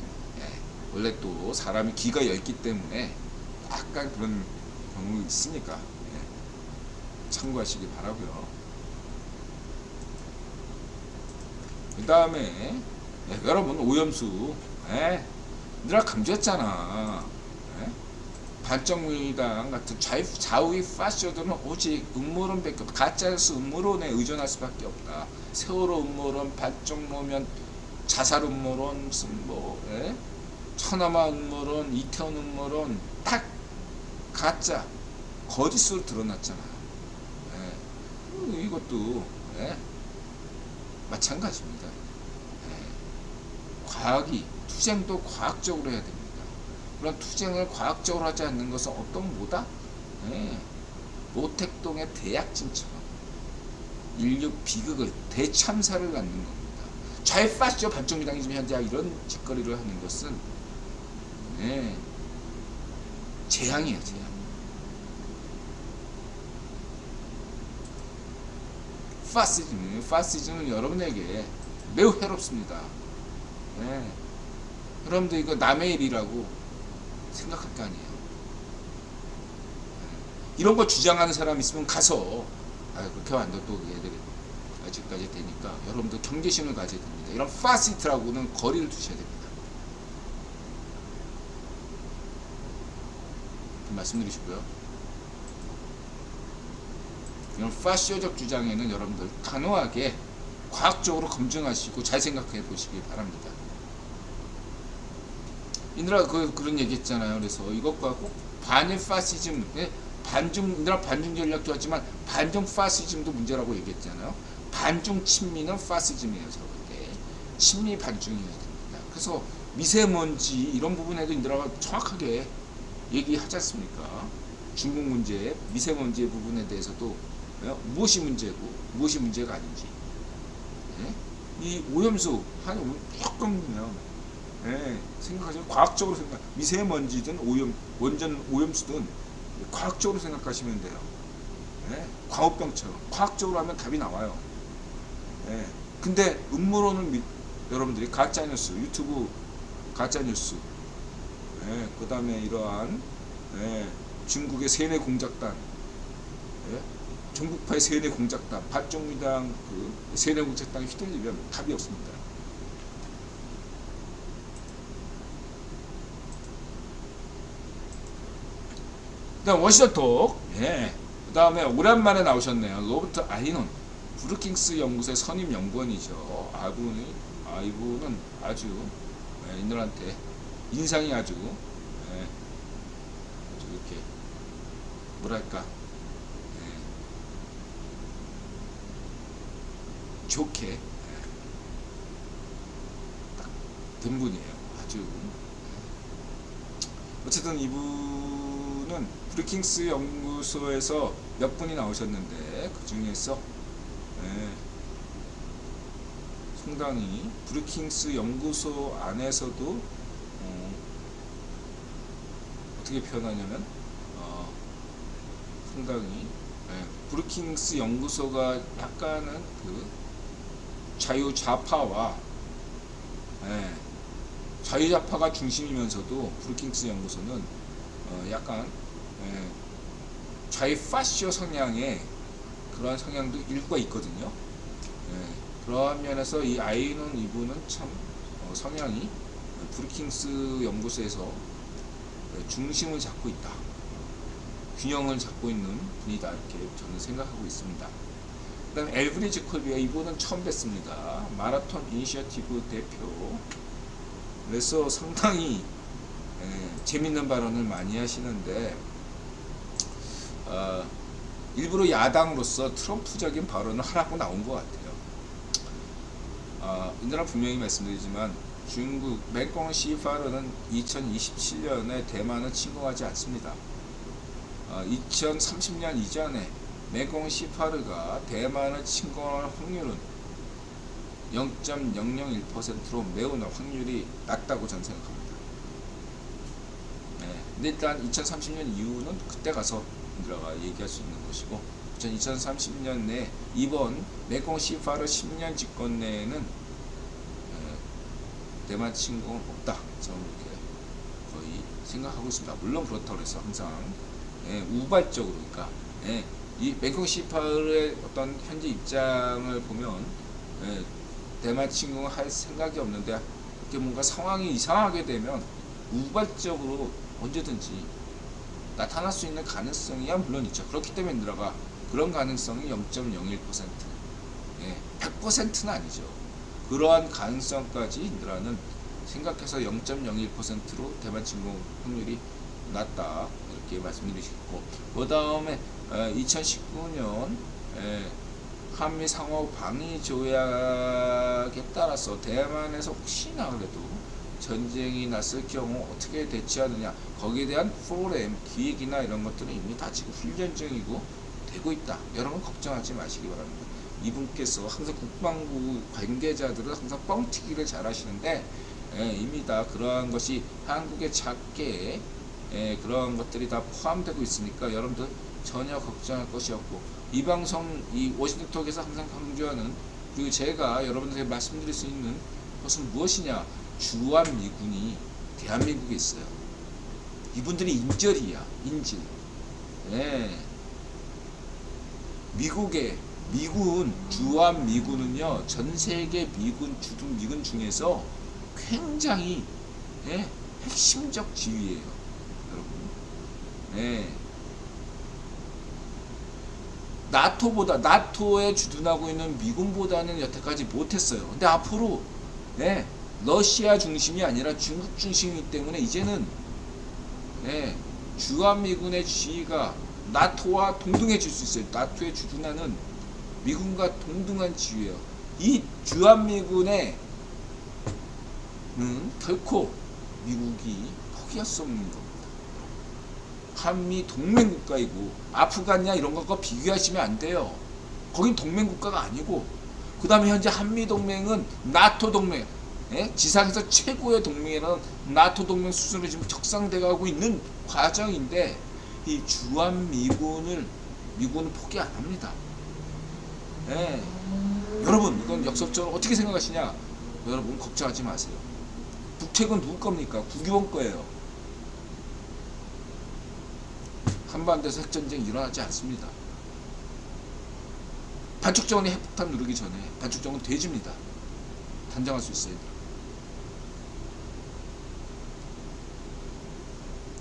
원래 또 사람이 기가 얇기 때문에 약간 그런 경우 있으니까 참고하시기 바라고요. 그 다음에 여러분 오염수 내가 강조했잖아. 반정민당 같은 좌우의 파쇼들은 오직 음모론밖에 없다. 가짜뉴스 음모론에 의존할 수밖에 없다. 세월호 음모론, 반정노면 자살 음모론, 무슨 천하마 음모론, 이태원 음모론 딱 가짜 거짓으로 드러났잖아. 이것도 마찬가지입니다. 과학이 투쟁도 과학적으로 해야 됩니다. 그런 투쟁을 과학적으로 하지 않는 것은 어떤 뭐다? 모택동의 대약진처럼 인류 비극을 대참사를 갖는 겁니다. 좌파쇼 반정민당이 지금 현재 이런 짓거리를 하는 것은 재앙이에요. 재앙. 파시즘은 여러분에게 매우 해롭습니다. 여러분들 이거 남의 일이라고 생각할 거 아니에요. 이런 거 주장하는 사람 있으면 가서 그렇게 완전 또 얘들이 아직까지 되니까 여러분들 경계심을 가져야 됩니다. 이런 파시스트라고는 거리를 두셔야 됩니다. 말씀드리시고요. 이런 파시오적 주장에는 여러분들 단호하게 과학적으로 검증하시고 잘 생각해 보시기 바랍니다. 인드라 그런 얘기 했잖아요. 그래서 이것과 꼭 반일 파시즘, 인드라 반중 전략도 하지만 반중 파시즘도 문제라고 얘기했잖아요. 반중 친미는 파시즘이에요. 저럴 때 친미 반중이어야 됩니다. 그래서 미세먼지 이런 부분에도 인드라가 정확하게 얘기하지 않습니까? 중국 문제, 미세먼지의 부분에 대해서도 무엇이 문제고 무엇이 문제가 아닌지 이 오염수 조금 생각하시면 과학적으로 미세먼지든 원전 오염수든 과학적으로 생각하시면 돼요. 광우병처럼 과학적으로 하면 답이 나와요. 근데 음모론은 여러분들이 가짜뉴스, 유튜브 가짜뉴스, 그 다음에 이러한 중국의 세뇌 공작단, 종북파의 세뇌 공작단, 반정민당 그 세뇌 공작단에 휘둘리면 답이 없습니다. 그다음 워싱턴톡, 그 다음에 오랜만에 나오셨네요. 로버트 아이논, 브루킹스 연구소의 선임 연구원이죠. 이분은 아주 인들한테 인상이 아주 이렇게 뭐랄까 좋게 딱 된 분이에요. 아주 어쨌든 이분은 브루킹스 연구소에서 몇 분이 나오셨는데 그 중에서 상당히 브루킹스 연구소 안에서도 어떻게 표현하냐면 상당히 브루킹스 연구소가 약간은 그 자유좌파와 자유좌파가 중심이면서도 브루킹스 연구소는 약간 좌파쇼 성향의 그러한 성향도 일부가 있거든요. 예, 그러한 면에서 이 아이는 이분은 참 성향이 브루킹스 연구소에서 중심을 잡고 있다, 균형을 잡고 있는 분이다, 이렇게 저는 생각하고 있습니다. 그 다음 엘브리지 콜비어, 이분은 처음 뵀습니다. 마라톤 이니셔티브 대표. 그래서 상당히 재밌는 발언을 많이 하시는데 일부러 야당으로서 트럼프적인 발언을 하라고 나온 것 같아요. 인더라 분명히 말씀드리지만 중국 맹꽁시 파르는 2027년에 대만을 침공하지 않습니다. 2030년 이전에 맹꽁시 파르가 대만을 침공할 확률은 0.001%로 매우 확률이 낮다고 저는 생각합니다. 근데 일단 2030년 이후는 그때 가서 인드라가 얘기할 수 있는 것이고, 2030년 내 이번 맹꽁시 파르 10년 집권 내에는 대만 침공은 없다, 저는 이렇게 거의 생각하고 있습니다. 물론 그렇다고 해서 항상 우발적으로, 그러니까 이 맹꽁시 파르의 어떤 현재 입장을 보면 대만 침공을 할 생각이 없는데, 이렇게 뭔가 상황이 이상하게 되면 우발적으로 언제든지 나타날 수 있는 가능성이야 물론 있죠. 그렇기 때문에 인드라가 그런 가능성이 0.01%, 100%는 아니죠. 그러한 가능성까지 인드라는 생각해서 0.01%로 대만 침공 확률이 낮다, 이렇게 말씀드리겠고, 그 다음에 2019년 한미 상호 방위 조약에 따라서 대만에서 혹시나 그래도 전쟁이 났을 경우 어떻게 대처하느냐, 거기에 대한 프로그램 기획이나 이런 것들은 이미 다 지금 훈련 중이고 되고 있다. 여러분 걱정하지 마시기 바랍니다. 이분께서 항상 국방부 관계자들은 항상 뻥튀기를 잘 하시는데 이미 다 그러한 것이 한국의 작게 그런 것들이 다 포함되고 있으니까 여러분들 전혀 걱정할 것이 없고, 이 방송, 이 워싱턴톡에서 항상 강조하는, 그리고 제가 여러분들에게 말씀드릴 수 있는 것은 무엇이냐, 주한미군이 대한민국에 있어요. 이분들이 인질이야, 인질. 미군, 주한미군은요, 전세계 미군 중에서 굉장히 핵심적 지위예요, 여러분. 나토에 주둔하고 있는 미군보다는 여태까지 못했어요. 근데 앞으로 러시아 중심이 아니라 중국 중심이기 때문에 이제는 주한미군의 지위가 나토와 동등해질 수 있어요. 나토에 주둔하는 미군과 동등한 지위예요. 이 주한미군의 결코 미국이 포기할 수 없는 겁니다. 한미 동맹국가이고, 아프간이나 이런 것과 비교하시면 안 돼요. 거긴 동맹국가가 아니고, 그 다음에 현재 한미 동맹은 나토 동맹, 지상에서 최고의 동맹이라는 나토 동맹 수준으로 지금 적상돼 가고 있는 과정인데, 이 주한미군은 포기 안 합니다. 여러분, 이건 역설적으로 어떻게 생각하시냐? 여러분 걱정하지 마세요. 북핵은 누구 겁니까? 국유원 거예요. 한반도에서 핵전쟁이 일어나지 않습니다. 반축정원이 핵폭탄 누르기 전에 반축정원 돼집니다. 단정할 수 있어야 돼요.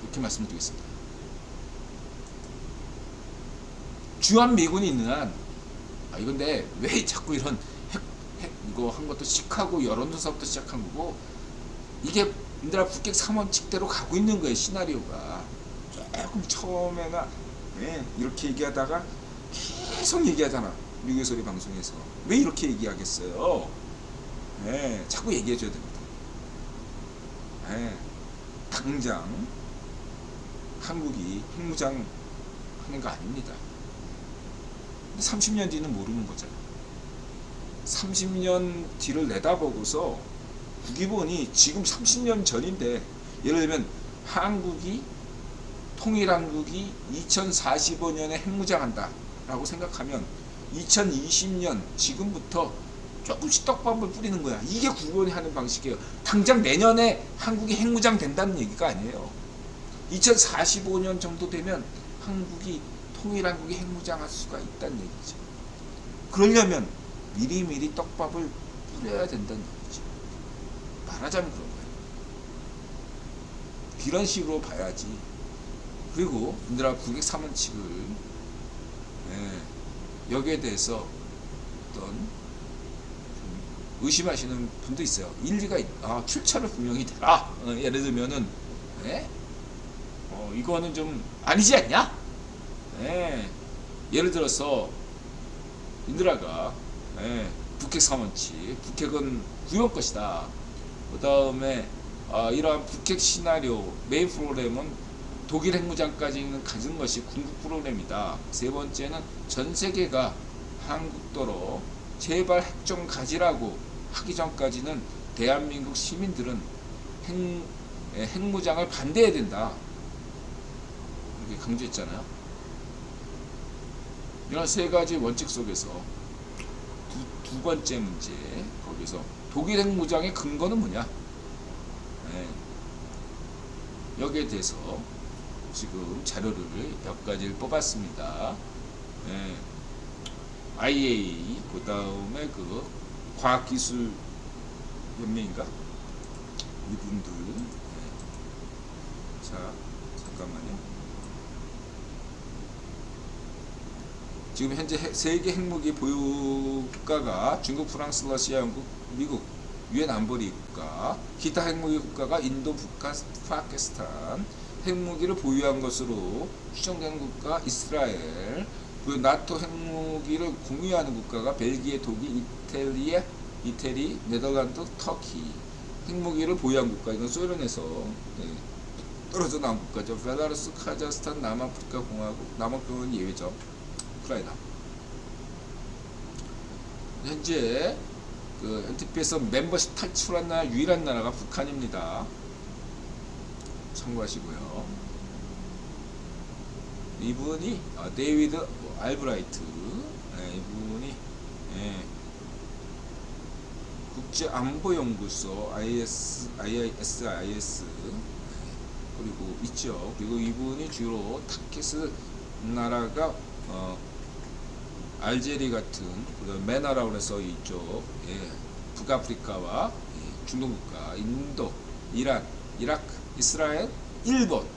이렇게 말씀드리겠습니다. 주한미군이 있는 한, 이건데 왜 자꾸 이런 핵 이거 한 것도 시카고 여론조사부터 시작한 거고, 이게 인드라 북핵 3원 칙대로 가고 있는 거예요, 시나리오가. 조금 처음에는 이렇게 얘기하다가 계속 얘기하잖아, 미국의 소리 방송에서. 왜 이렇게 얘기하겠어요? 자꾸 얘기해줘야 됩니다. 당장 한국이 핵무장 하는 거 아닙니다. 30년 뒤는 모르는 거잖아. 30년 뒤를 내다보고서 국익원이 지금 30년 전인데, 예를 들면 통일한국이 2045년에 핵무장한다 라고 생각하면 2020년 지금부터 조금씩 떡밥을 뿌리는 거야. 이게 국익원이 하는 방식이에요. 당장 내년에 한국이 핵무장 된다는 얘기가 아니에요. 2045년 정도 되면 통일한국이 핵무장할 수가 있다는 얘기죠. 그러려면 미리미리 떡밥을 뿌려야 된다는 얘기죠. 말하자면 그런 거예요. 이런 식으로 봐야지. 그리고 인드라 북핵 3원칙을 여기에 대해서 어떤 의심하시는 분도 있어요. 일리가 출처를 분명히 대라. 예를 들면은 이거는 좀 아니지 않냐? 예를 들어서 인드라가 북핵 3원칙, 북핵은 구형 것이다. 그 다음에 이러한 북핵 시나리오 메인 프로그램은 독일 핵무장까지는 가진 것이 궁극 프로그램이다. 세 번째는 전 세계가 한국도로 제발 핵 좀 가지라고 하기 전까지는 대한민국 시민들은 핵무장을 반대해야 된다. 이렇게 강조했잖아요. 이런 세 가지 원칙 속에서 두 번째 문제, 거기서 독일 핵무장의 근거는 뭐냐? 여기에 대해서 지금 자료를 몇 가지를 뽑았습니다. IA, 그 다음에 그 과학기술 연맹인가? 이분들. 자, 잠깐만요. 지금 현재 세계 핵무기 보유 국가가 중국, 프랑스, 러시아, 영국, 미국, 유엔 안보리 국가, 기타 핵무기 국가가 인도, 북한, 파키스탄, 핵무기를 보유한 것으로 추정되는 국가 이스라엘, 그리고 나토 핵무기를 공유하는 국가가 벨기에, 독일, 이태리, 네덜란드, 터키. 핵무기를 보유한 국가, 이건 소련에서 떨어져 나온 국가죠. 벨라루스, 카자흐스탄, 남아프리카 공화국, 남아프리카는 예외죠. 우크라이나. 현재 그 NTP에서 멤버십 탈출한 나라 유일한 나라가 북한입니다. 참고하시고요. 이분이 데이비드 알브라이트, 이분이 국제안보연구소 ISIS 그리고 있죠. 그리고 이분이 주로 타켓스 나라가 알제리 같은 메나라고 해서 이쪽 북아프리카와 중동국가, 인도, 이란, 이라크, 이스라엘, 일본,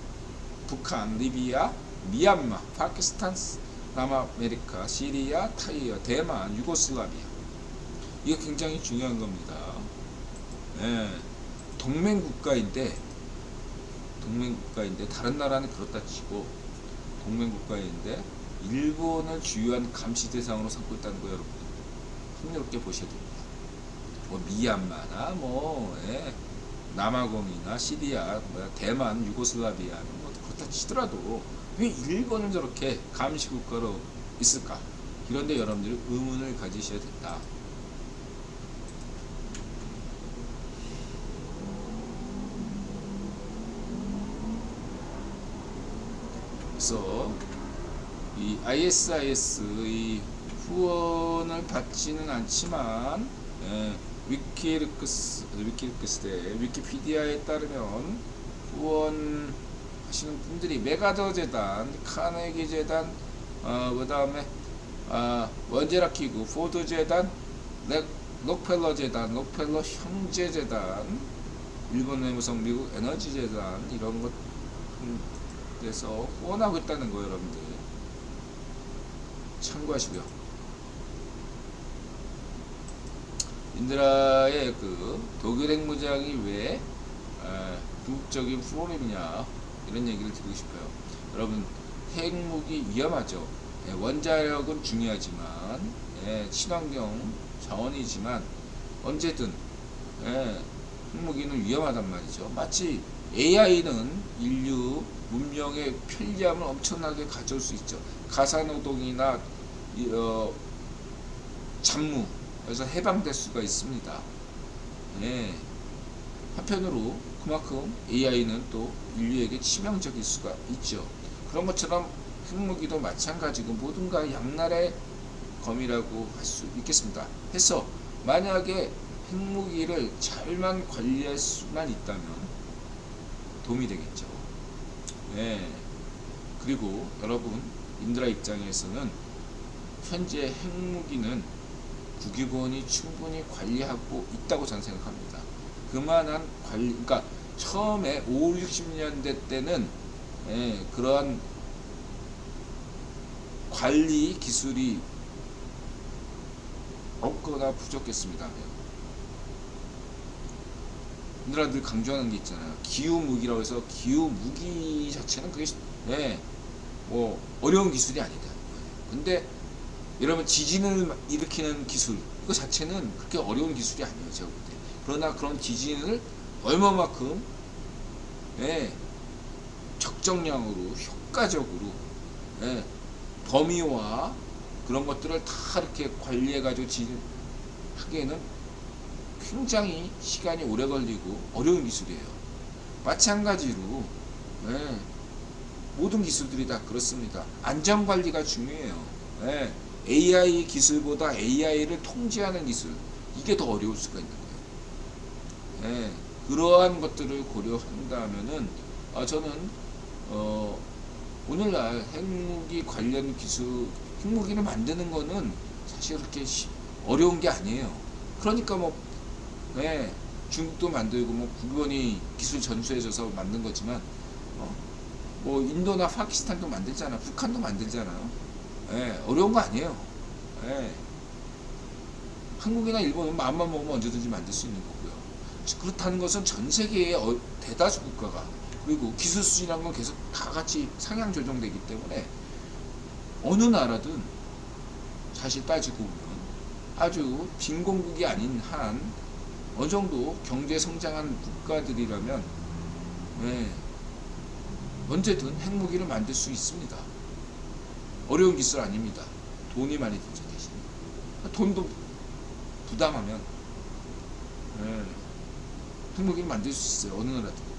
북한, 리비아, 미얀마, 파키스탄, 남아메리카, 시리아, 타이어, 대만, 유고슬라비아. 이게 굉장히 중요한 겁니다. 동맹국가인데 다른 나라는 그렇다 치고 동맹국가인데 일본을 주요한 감시 대상으로 삼고 있다는 거 여러분 흥미롭게 보셔야 됩니다. 뭐 미얀마나 남아공이나 시리아, 대만, 유고슬라비아는 뭐 그렇다 치더라도 왜 일본은 저렇게 감시 국가로 있을까? 이런데 여러분들이 의문을 가지셔야 된다. 그래서 이 ISIS 후원을 받지는 않지만 위키피디아에 따르면 후원하시는 분들이 메가더 재단, 카네기 재단, 그 다음에 원자력 기구, 포드 재단, 록펠러 재단, 록펠러 형제 재단, 일본 외무성, 미국 에너지 재단 이런 것에서 후원하고 있다는 거예요, 여러분들. 참고하시고요. 인드라의 그 독일 핵무장이 왜 궁극적인 프로그램이냐 이런 얘기를 드리고 싶어요. 여러분 핵무기 위험하죠. 원자력은 중요하지만 친환경 자원이지만 언제든 핵무기는 위험하단 말이죠. 마치 AI는 인류 문명의 편리함을 엄청나게 가져올 수 있죠. 가사노동이나 잡무에서 해방될 수가 있습니다. 한편으로 그만큼 AI는 또 인류에게 치명적일 수가 있죠. 그런 것처럼 핵무기도 마찬가지고 모든가 양날의 검이라고 할 수 있겠습니다. 해서 만약에 핵무기를 잘만 관리할 수만 있다면 도움이 되겠죠. 그리고 여러분 인드라 입장에서는 현재 핵무기는 국유본이 충분히 관리하고 있다고 저는 생각합니다. 그만한 관리, 그러니까 처음에 5, 60년대 때는 그러한 관리 기술이 없거나 부족했습니다. 우리나라 늘 강조하는 게 있잖아요. 기후 무기라고 해서 기후 무기 자체는 그게 뭐 어려운 기술이 아니다. 근데 여러분 지진을 일으키는 기술 이거 자체는 그렇게 어려운 기술이 아니에요. 제가 볼 때. 그러나 그런 지진을 얼마만큼 적정량으로 효과적으로 범위와 그런 것들을 다 이렇게 관리해 가지고 하기에는 굉장히 시간이 오래 걸리고 어려운 기술이에요. 마찬가지로 모든 기술들이 다 그렇습니다. 안전관리가 중요해요. AI 기술보다 AI를 통제하는 기술 이게 더 어려울 수가 있는 거예요. 그러한 것들을 고려한다면은 저는 오늘날 핵무기 관련 기술 핵무기를 만드는 거는 사실 그렇게 어려운 게 아니에요. 그러니까 뭐 중국도 만들고 뭐 국원이 기술 전수해줘서 만든 거지만 뭐 인도나 파키스탄도 만들잖아. 북한도 만들잖아요. 어려운 거 아니에요. 한국이나 일본은 마음만 먹으면 언제든지 만들 수 있는 거고요. 그렇다는 것은 전 세계의 대다수 국가가 그리고 기술 수준이라는 건 계속 다 같이 상향 조정되기 때문에 어느 나라든 사실 따지고 보면 아주 빈공국이 아닌 한 어느 정도 경제 성장한 국가들이라면 언제든 핵무기를 만들 수 있습니다. 어려운 기술 아닙니다. 돈이 많이 들죠. 대신 돈도 부담하면 핵무기를 만들 수 있어요. 어느 나라도.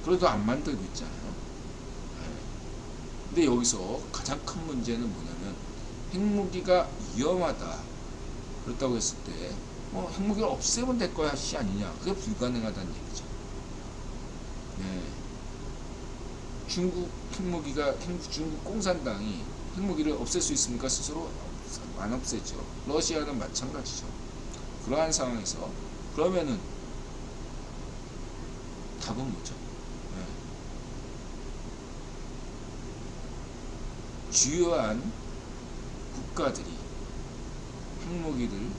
그래도 안 만들고 있잖아요. 근데 여기서 가장 큰 문제는 뭐냐면 핵무기가 위험하다. 그렇다고 했을 때 핵무기를 없애면 될 것이 아니냐. 그게 불가능하다는 얘기죠. 중국 핵무기가 중국 공산당이 핵무기를 없앨 수 있습니까? 스스로 안 없애죠. 러시아는 마찬가지죠. 그러한 상황에서 그러면은 답은 뭐죠? 주요한 국가들이 핵무기를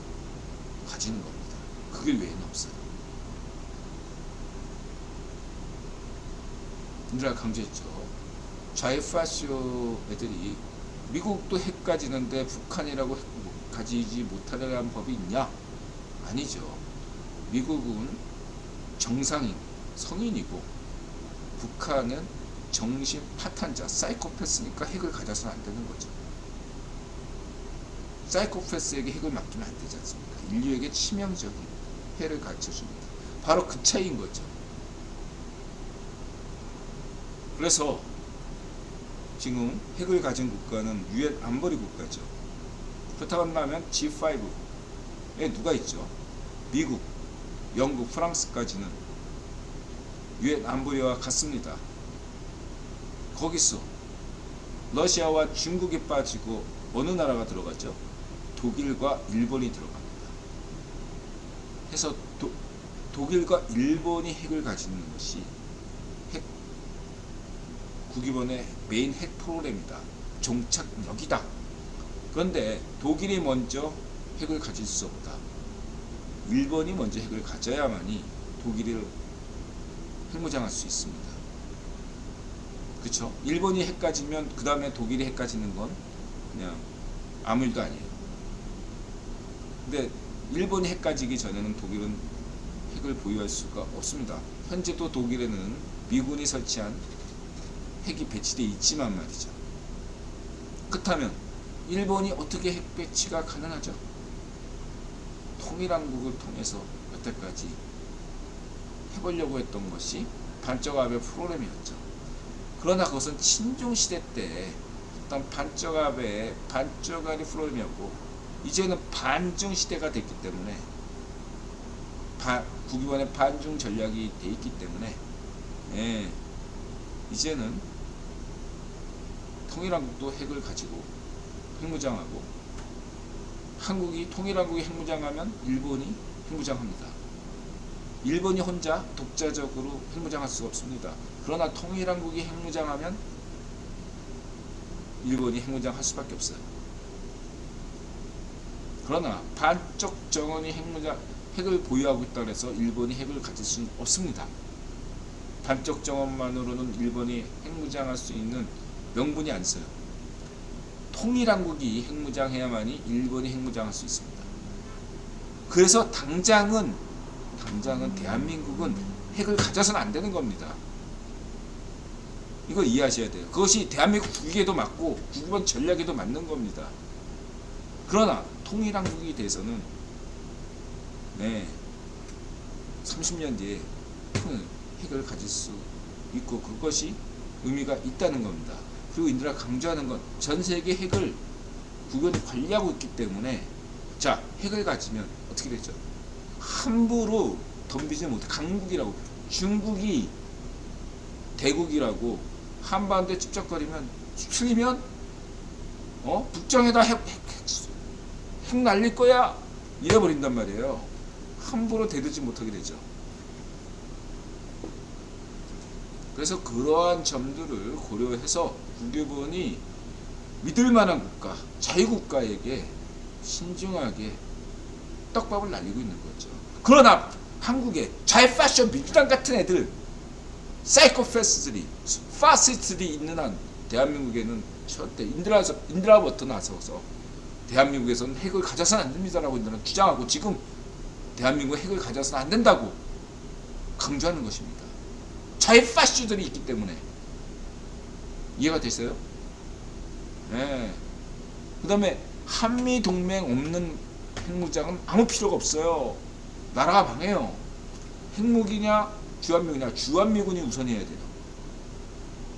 가지는 겁니다. 그 외에는 없어요. 우리가 강조했죠. 좌익파쇼 애들이 미국도 핵 가지는데 북한이라고 핵 가지지 못하려는 법이 있냐? 아니죠. 미국은 정상인, 성인이고 북한은 정신 파탄자, 사이코패스니까 핵을 가져서는 안 되는 거죠. 사이코패스에게 핵을 맡기면 안 되지 않습니까? 인류에게 치명적인 해를 가르쳐줍니다. 바로 그 차이인 거죠. 그래서 지금 핵을 가진 국가는 유엔 안보리 국가죠. 그렇다고 한다면 G5에 누가 있죠? 미국, 영국, 프랑스까지는 유엔 안보리와 같습니다. 거기서 러시아와 중국이 빠지고 어느 나라가 들어갔죠? 독일과 일본이 들어갑니다. 해서 독일과 일본이 핵을 가지는 것이 국유본의 메인 핵 프로그램이다. 종착역이다. 그런데 독일이 먼저 핵을 가질 수 없다. 일본이 먼저 핵을 가져야만이 독일을 핵무장할 수 있습니다. 그렇죠? 일본이 핵 가지면 그 다음에 독일이 핵 가지는 건 그냥 아무 일도 아니에요. 근데 일본이 핵 가지기 전에는 독일은 핵을 보유할 수가 없습니다. 현재도 독일에는 미군이 설치한 핵이 배치되어 있지만 말이죠. 그렇다면 일본이 어떻게 핵 배치가 가능하죠? 통일한국을 통해서 여태까지 해보려고 했던 것이 반적압의 프로그램이었죠. 그러나 그것은 친중시대 때 어떤 반적압의 프로그램이었고 이제는 반중시대가 됐기 때문에 국유본의 반중 전략이 돼 있기 때문에 이제는 통일한국도 핵을 가지고 핵무장하고, 한국이 통일한국이 핵무장하면 일본이 핵무장합니다. 일본이 혼자 독자적으로 핵무장할 수가 없습니다. 그러나 통일한국이 핵무장하면 일본이 핵무장할 수밖에 없어요. 그러나 반쪽 정원이 핵을 보유하고 있다고 해서 일본이 핵을 가질 수는 없습니다. 반쪽 정원만으로는 일본이 핵무장할 수 있는 명분이 안 써요. 통일한국이 핵무장해야만이 일본이 핵무장할 수 있습니다. 그래서 당장은 대한민국은 핵을 가져서는 안 되는 겁니다. 이거 이해하셔야 돼요. 그것이 대한민국 국익에도 맞고 국방 전략에도 맞는 겁니다. 그러나 통일한국이 돼서는 30년 뒤에 핵을 가질 수 있고 그것이 의미가 있다는 겁니다. 그리고 인들아 강조하는 건 전 세계 핵을 국연이 관리하고 있기 때문에, 자, 핵을 가지면 어떻게 되죠? 함부로 덤비지 못해. 강국이라고, 중국이 대국이라고 한반도에 찝쩍거리면, 틀리면 북정에다 핵 날릴 거야 이래버린단 말이에요. 함부로 대들지 못하게 되죠. 그래서 그러한 점들을 고려해서 국유본이 믿을만한 국가, 자유국가에게 신중하게 떡밥을 날리고 있는 거죠. 그러나 한국에 좌파쇼 민주당 같은 애들, 사이코패스들이, 파시스트들이 있는 한 대한민국에는 절대 인드라부터 나서서 대한민국에서는 핵을 가져서는 안 됩니다라고 인들은 주장하고, 지금 대한민국 핵을 가져서는 안 된다고 강조하는 것입니다. 좌파쇼들이 있기 때문에. 이해가 됐어요? 네. 그 다음에 한미동맹 없는 핵무장은 아무 필요가 없어요. 나라가 망해요. 핵무기냐 주한미군이냐, 주한미군이 우선해야 돼요.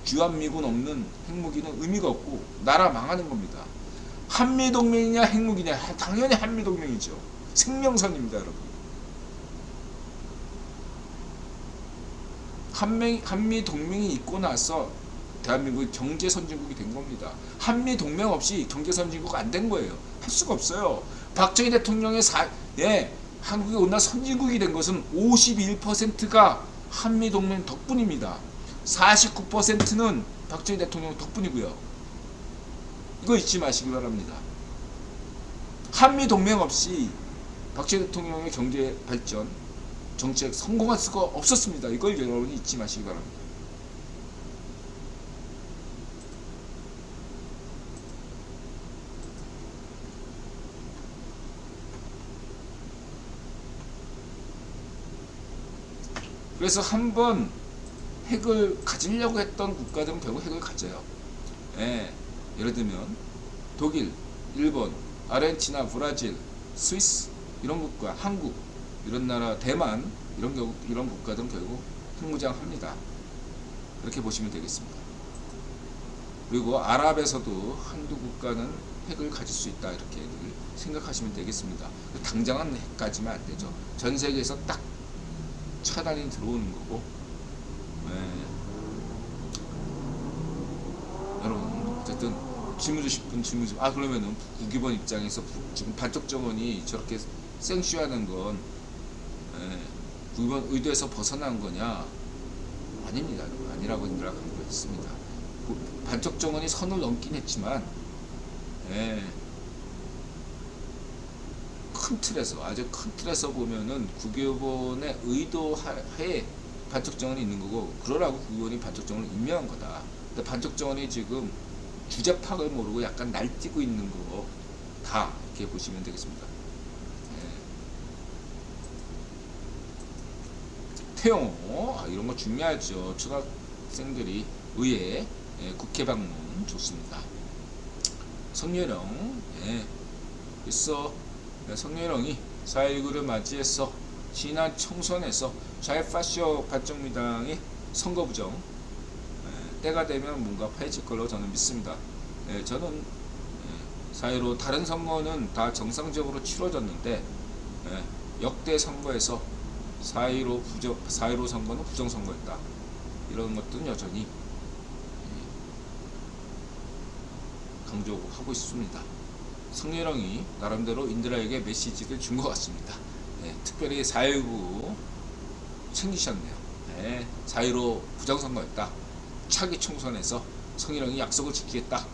주한미군 없는 핵무기는 의미가 없고 나라 망하는 겁니다. 한미동맹이냐 핵무기냐, 당연히 한미동맹이죠. 생명선입니다, 여러분. 한미동맹이 있고 나서 대한민국이 경제선진국이 된 겁니다. 한미동맹 없이 경제선진국 안 된 거예요. 할 수가 없어요. 박정희 대통령의 한국이 오늘 선진국이 된 것은 51%가 한미동맹 덕분입니다. 49%는 박정희 대통령 덕분이고요. 이거 잊지 마시기 바랍니다. 한미동맹 없이 박정희 대통령의 경제 발전, 정책 성공할 수가 없었습니다. 이걸 여러분이 잊지 마시기 바랍니다. 그래서 한번 핵을 가지려고 했던 국가들은 결국 핵을 가져요. 예를 들면 독일, 일본, 아르헨티나, 브라질, 스위스 이런 국가, 한국 이런 나라, 대만 이런 국가들은 결국 핵무장합니다. 이렇게 보시면 되겠습니다. 그리고 아랍에서도 한두 국가는 핵을 가질 수 있다, 이렇게 생각하시면 되겠습니다. 당장은 핵까지만 안 되죠. 전 세계에서 딱 차단이 들어오는 거고. 여러분 어쨌든 질문 주실 분 질문 좀. 그러면은 국기본 입장에서 지금 반쪽 정원이 저렇게 생쇼하는 건 국기본 의도에서 벗어난 거냐? 아닙니다. 아니라고 인들아 강조했습니다. 반쪽 정원이 선을 넘긴 했지만 큰 틀에서, 아주 큰 틀에서 보면은 국유본의 의도하에 반쪽 정원이 있는 거고, 그러라고 국유본이 반쪽 정원을 임명한 거다. 근데 반쪽 정원이 지금 주제 파악을 모르고 약간 날뛰고 있는 거 다 이렇게 보시면 되겠습니다. 태영호, 이런 거 중요하죠. 초등학생들이 의회 국회 방문 좋습니다. 성렬영, 있어. 성렬영이 4.19를 맞이해서 지난 총선에서 좌파쇼 반쪽민당이 선거 부정, 때가 되면 뭔가 파헤칠 걸로 저는 믿습니다. 저는 4.15 다른 선거는 다 정상적으로 치러졌는데 역대 선거에서 4.15 선거는 부정선거였다. 이런 것들은 여전히 강조하고 있습니다. 성렬형이 나름대로 인들에게 메시지를 준 것 같습니다. 네, 특별히 4.19 챙기셨네요. 네, 4.15 부정선거였다. 차기 총선에서 성렬형이 약속을 지키겠다.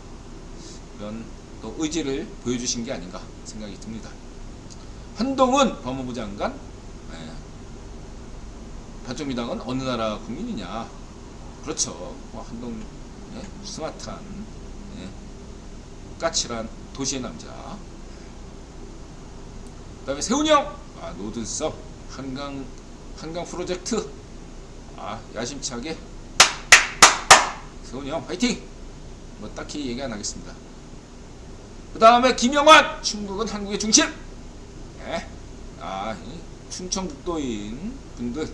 이런 또 의지를 보여주신 게 아닌가 생각이 듭니다. 한동훈 법무부 장관, 네, 반쪽미당은 어느 나라 국민이냐? 그렇죠. 한동훈, 네, 스마트한, 네, 까칠한 도시의 남자. 그 다음에 세훈형, 노들성 한강 프로젝트, 야심차게 세훈형 파이팅. 뭐 딱히 얘기 안 하겠습니다. 그 다음에 김영환, 충북은 한국의 중심. 네. 이 충청북도인 분들,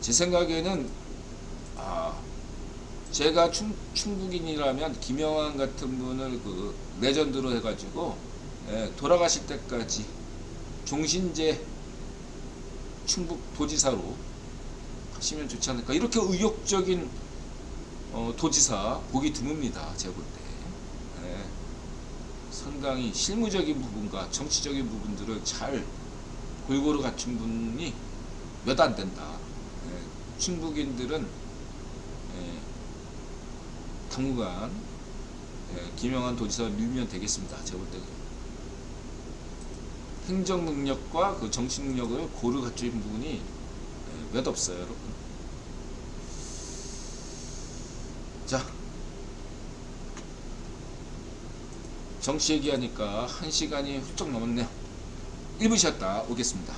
제 생각에는 제가 충북인이라면 김영환 같은 분을 그 레전드로 해가지고, 돌아가실 때까지 종신제 충북도지사로 하시면 좋지 않을까. 이렇게 의욕적인 도지사 보기 드뭅니다. 제가 볼 때. 상당히 실무적인 부분과 정치적인 부분들을 잘 골고루 갖춘 분이 몇 안 된다. 충북인들은 당분간 김영환 도지사 밀면 되겠습니다. 제가 볼 때 행정 능력과 그 정치 능력을 고루 갖춘 부분이 몇 없어요, 여러분. 자, 정치 얘기하니까 1시간이 훌쩍 넘었네요. 1분 쉬었다 오겠습니다.